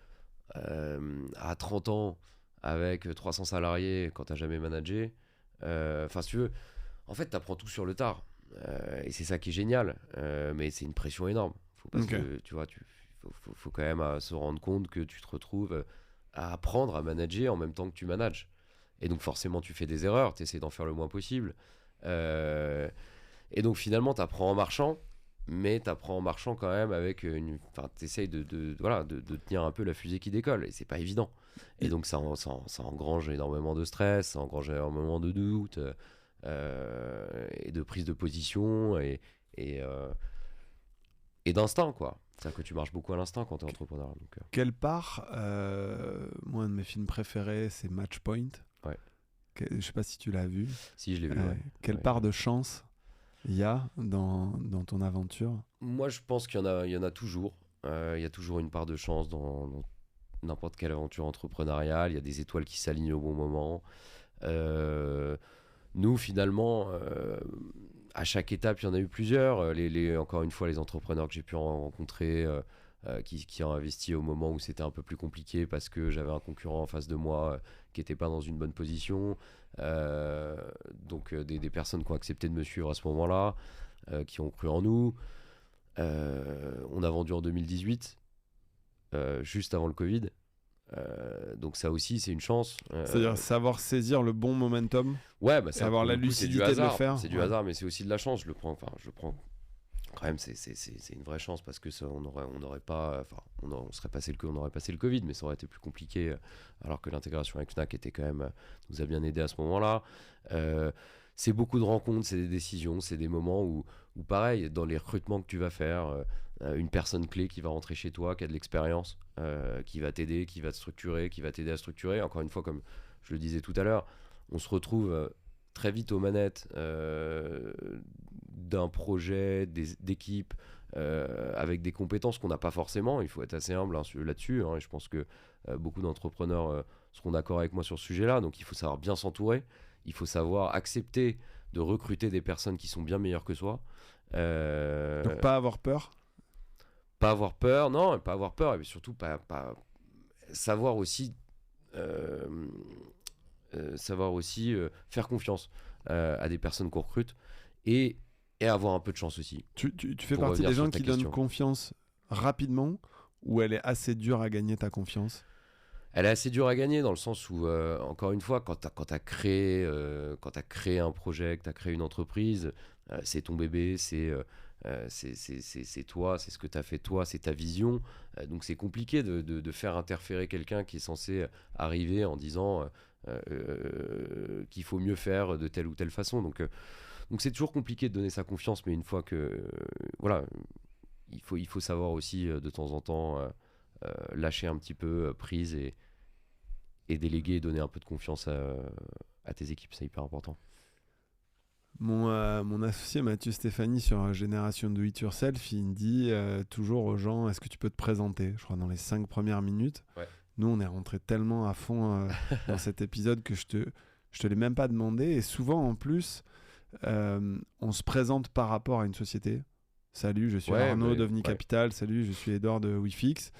à 30 ans avec 300 salariés quand t'as jamais managé, enfin, si tu veux, en fait, t'apprends tout sur le tard. Et c'est ça qui est génial. Mais c'est une pression énorme. Parce que, tu vois, faut quand même se rendre compte que tu te retrouves à apprendre à manager en même temps que tu manages. Et donc, forcément, tu fais des erreurs. Tu essaies d'en faire le moins possible. Et donc, finalement, tu apprends en marchant. Mais tu apprends en marchant quand même avec une. Enfin, tu essayes de tenir un peu la fusée qui décolle. Et c'est pas évident. Et donc, ça engrange énormément de stress, ça engrange énormément de doutes. Et de prise de position et d'instinct, quoi. C'est-à-dire que tu marches beaucoup à l'instinct quand tu es entrepreneur. Donc, Quelle part, moi, un de mes films préférés, c'est Match Point. Ouais. Je sais pas si tu l'as vu. Si, je l'ai vu. Ouais. Quelle part de chance il y a dans ton aventure? Moi, je pense qu'il y en a toujours. Il y a toujours une part de chance dans n'importe quelle aventure entrepreneuriale. Il y a des étoiles qui s'alignent au bon moment. Nous, finalement, à chaque étape, il y en a eu plusieurs. Encore une fois, les entrepreneurs que j'ai pu rencontrer, qui ont investi au moment où c'était un peu plus compliqué parce que j'avais un concurrent en face de moi qui n'était pas dans une bonne position. Donc, des personnes qui ont accepté de me suivre à ce moment-là, qui ont cru en nous. On a vendu en 2018, juste avant le Covid. Donc ça aussi c'est une chance. C'est-à-dire savoir saisir le bon momentum. Ouais, bah avoir la lucidité de le faire. C'est du hasard, mais c'est aussi de la chance. Je le prends quand même, c'est une vraie chance parce que ça, on aurait pas, enfin, on aurait passé le Covid, mais ça aurait été plus compliqué. Alors que l'intégration avec Fnac était quand même, nous a bien aidé à ce moment-là. C'est beaucoup de rencontres, c'est des décisions, c'est des moments où pareil, dans les recrutements que tu vas faire, une personne clé qui va rentrer chez toi, qui a de l'expérience, qui va t'aider, qui va te structurer, qui va t'aider à structurer. Encore une fois, comme je le disais tout à l'heure, on se retrouve très vite aux manettes d'un projet, d'équipe, avec des compétences qu'on n'a pas forcément. Il faut être assez humble là-dessus. Et je pense que beaucoup d'entrepreneurs seront d'accord avec moi sur ce sujet-là. Donc il faut savoir bien s'entourer. Il faut savoir accepter de recruter des personnes qui sont bien meilleures que soi. Donc pas avoir peur. Pas avoir peur, non, pas avoir peur, et surtout pas savoir aussi faire confiance à des personnes qu'on recrute et avoir un peu de chance aussi. Tu fais partie des gens qui donnent confiance rapidement, ou elle est assez dure à gagner ta confiance? Elle est assez dure à gagner dans le sens où, encore une fois, quand tu as créé un projet, que tu as créé une entreprise, c'est ton bébé, c'est toi, c'est ce que tu as fait toi, c'est ta vision. Donc c'est compliqué de faire interférer quelqu'un qui est censé arriver en disant qu'il faut mieux faire de telle ou telle façon. Donc c'est toujours compliqué de donner sa confiance, mais une fois que... voilà, il faut savoir aussi de temps en temps lâcher un petit peu prise et déléguer et donner un peu de confiance à tes équipes, c'est hyper important. Mon associé Mathieu Stéphanie sur Génération Do It Yourself, il me dit toujours aux gens, est-ce que tu peux te présenter? Je crois dans les 5 premières minutes. Ouais. Nous, on est rentré tellement à fond dans cet épisode que je te l'ai même pas demandé. Et souvent, en plus, on se présente par rapport à une société. Salut, je suis Arnaud d'OVNI Capital. Salut, je suis Edouard de WeFix.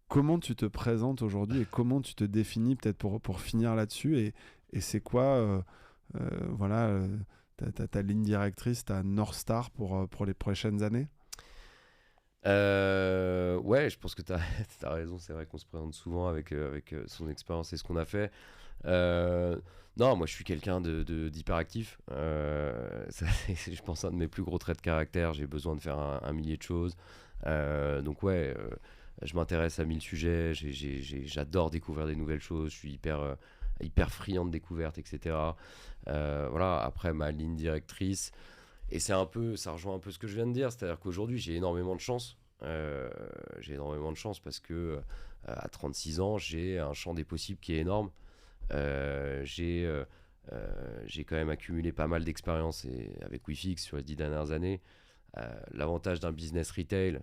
Comment tu te présentes aujourd'hui et comment tu te définis, peut-être pour finir là-dessus, et c'est quoi ta ligne directrice, ta North Star pour les prochaines années? Ouais, je pense que tu as raison. C'est vrai qu'on se présente souvent avec son expérience et ce qu'on a fait. Non, moi je suis quelqu'un d'hyperactif. Je pense un de mes plus gros traits de caractère. J'ai besoin de faire un millier de choses. Donc ouais, je m'intéresse à 1000 sujets. J'adore découvrir des nouvelles choses. Je suis hyper friand de découvertes, etc. Voilà. Après, ma ligne directrice, et ça rejoint un peu ce que je viens de dire, c'est-à-dire qu'aujourd'hui j'ai énormément de chance. Parce que à 36 ans, j'ai un champ des possibles qui est énorme. J'ai quand même accumulé pas mal d'expérience avec WeFix sur les 10 dernières années, L'avantage d'un business retail,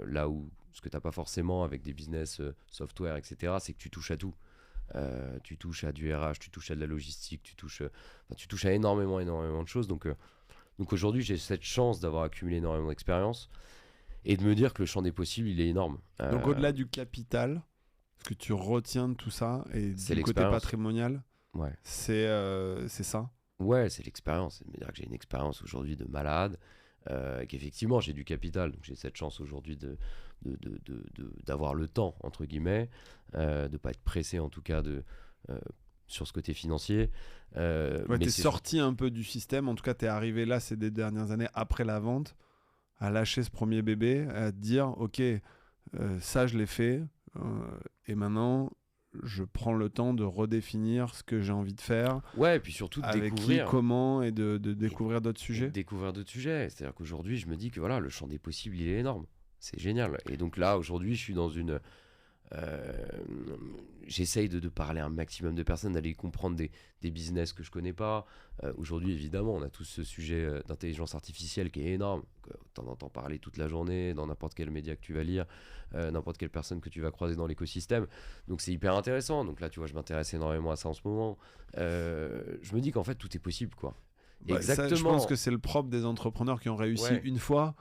là où ce que tu n'as pas forcément avec des business software, etc., c'est que tu touches à tout. Tu touches à du RH, tu touches à de la logistique, tu touches à énormément de choses. Donc aujourd'hui, j'ai cette chance d'avoir accumulé énormément d'expérience et de me dire que le champ des possibles, il est énorme. Donc au-delà du capital, ce que tu retiens de tout ça et du côté patrimonial, c'est ça. Ouais, c'est l'expérience. C'est de me dire que j'ai une expérience aujourd'hui de malade, qu'effectivement j'ai du capital, donc j'ai cette chance aujourd'hui d'avoir le temps, entre guillemets, de ne pas être pressé en tout cas sur ce côté financier. Tu es sorti un peu du système, en tout cas tu es arrivé là ces dernières années après la vente, à lâcher ce premier bébé, à te dire ok, ça je l'ai fait, et maintenant je prends le temps de redéfinir ce que j'ai envie de faire. Ouais, et puis surtout de avec découvrir. Qui, comment, et de découvrir d'autres sujets. Découvrir d'autres sujets. C'est-à-dire qu'aujourd'hui, je me dis que voilà, le champ des possibles, il est énorme. C'est génial. Et donc là, aujourd'hui, je suis dans une... j'essaye de parler à un maximum de personnes, d'aller comprendre des business que je connais pas. Aujourd'hui, évidemment, on a tous ce sujet d'intelligence artificielle qui est énorme. Tu en entends parler toute la journée dans n'importe quel média que tu vas lire, n'importe quelle personne que tu vas croiser dans l'écosystème. Donc c'est hyper intéressant. Donc là, tu vois, je m'intéresse énormément à ça en ce moment. Je me dis qu'en fait, tout est possible, quoi. Exactement. Ça, je pense que c'est le propre des entrepreneurs qui ont réussi une fois.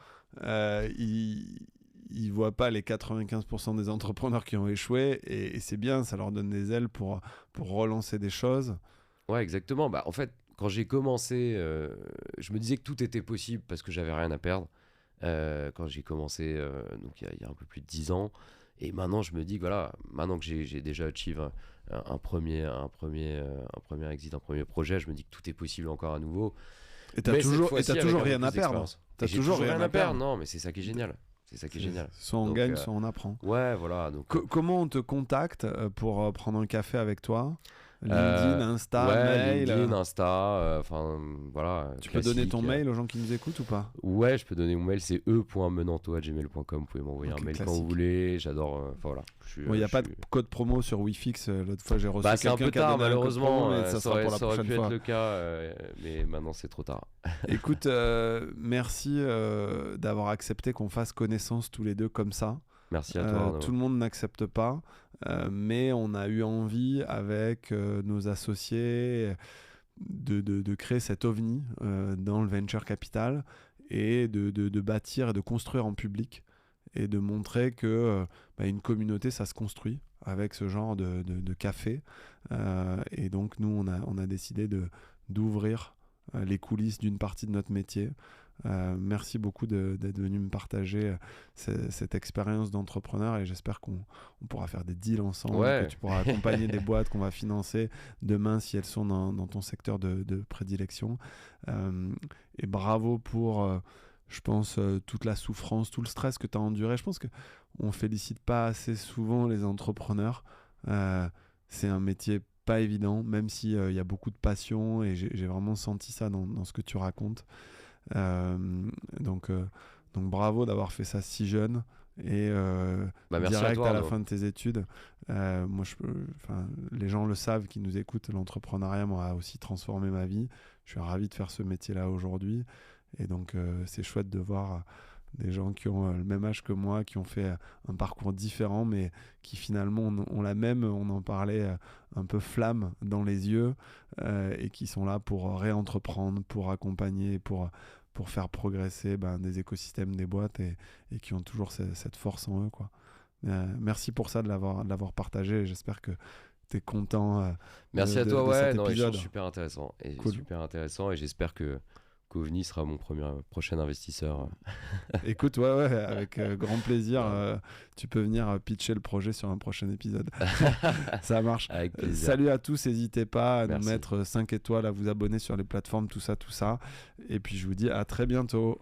Ils voient pas les 95% des entrepreneurs qui ont échoué, et c'est bien, ça leur donne des ailes pour relancer des choses. Ouais, exactement. Bah, en fait, quand j'ai commencé, je me disais que tout était possible parce que j'avais rien à perdre. Quand j'ai commencé, donc il y a un peu plus de 10 ans, et maintenant je me dis que voilà, maintenant que j'ai déjà achieve un premier exit, un premier projet, je me dis que tout est possible encore à nouveau. Et t'as toujours rien à perdre. T'as toujours rien à perdre. Non, mais c'est ça qui est génial. C'est ça qui est génial. Soit on gagne, soit on apprend. Ouais, voilà. Donc, comment on te contacte pour prendre un café avec toi? LinkedIn, Insta, mail. LinkedIn, Insta, enfin voilà. Tu peux donner ton mail aux gens qui nous écoutent ou pas? Ouais, je peux donner mon mail, c'est e.menanto@gmail.com. Vous pouvez m'envoyer un mail classique. quand vous voulez. J'adore. Voilà. Il n'y a pas de code promo sur Wifix. L'autre fois, j'ai reçu quelqu'un c'est un peu qui a tard, donné malheureusement. un code promo, mais ça sera pour la prochaine fois. Ça aurait pu fois. être le cas, mais maintenant c'est trop tard. Écoute, merci d'avoir accepté qu'on fasse connaissance tous les deux comme ça. Merci à toi. Tout le monde n'accepte pas, mais on a eu envie avec nos associés de créer cet ovni dans le venture capital et de bâtir et de construire en public et de montrer que une communauté, ça se construit avec ce genre de café. Et donc nous, on a décidé d'ouvrir les coulisses d'une partie de notre métier. Merci beaucoup d'être venu me partager cette expérience d'entrepreneur, et j'espère qu'on pourra faire des deals ensemble, que tu pourras accompagner des boîtes qu'on va financer demain si elles sont dans ton secteur de prédilection. Et bravo pour, je pense, toute la souffrance, tout le stress que tu as enduré. Je pense qu'on ne félicite pas assez souvent les entrepreneurs. C'est un métier pas évident, même s'il y a beaucoup de passion, et j'ai vraiment senti ça dans ce que tu racontes. Donc bravo d'avoir fait ça si jeune et direct à la fin de tes études. Moi, les gens le savent qui nous écoutent, l'entrepreneuriat m'a aussi transformé ma vie. Je suis ravi de faire ce métier-là aujourd'hui, et donc c'est chouette de voir des gens qui ont le même âge que moi, qui ont fait un parcours différent, mais qui finalement ont la même, on en parlait, un peu flamme dans les yeux, et qui sont là pour réentreprendre, pour accompagner, pour faire progresser des écosystèmes, des boîtes, et qui ont toujours cette force en eux, quoi. Merci pour ça, de l'avoir partagé, et j'espère que tu es content. Merci à toi, cet non, épisode. Super intéressant. Et cool. Super intéressant, et j'espère qu'Ovni sera mon prochain investisseur. Écoute, ouais, avec grand plaisir. Tu peux venir pitcher le projet sur un prochain épisode. Ça marche. Avec plaisir. Salut à tous, n'hésitez pas à nous mettre 5 étoiles, à vous abonner sur les plateformes, tout ça. Et puis je vous dis à très bientôt.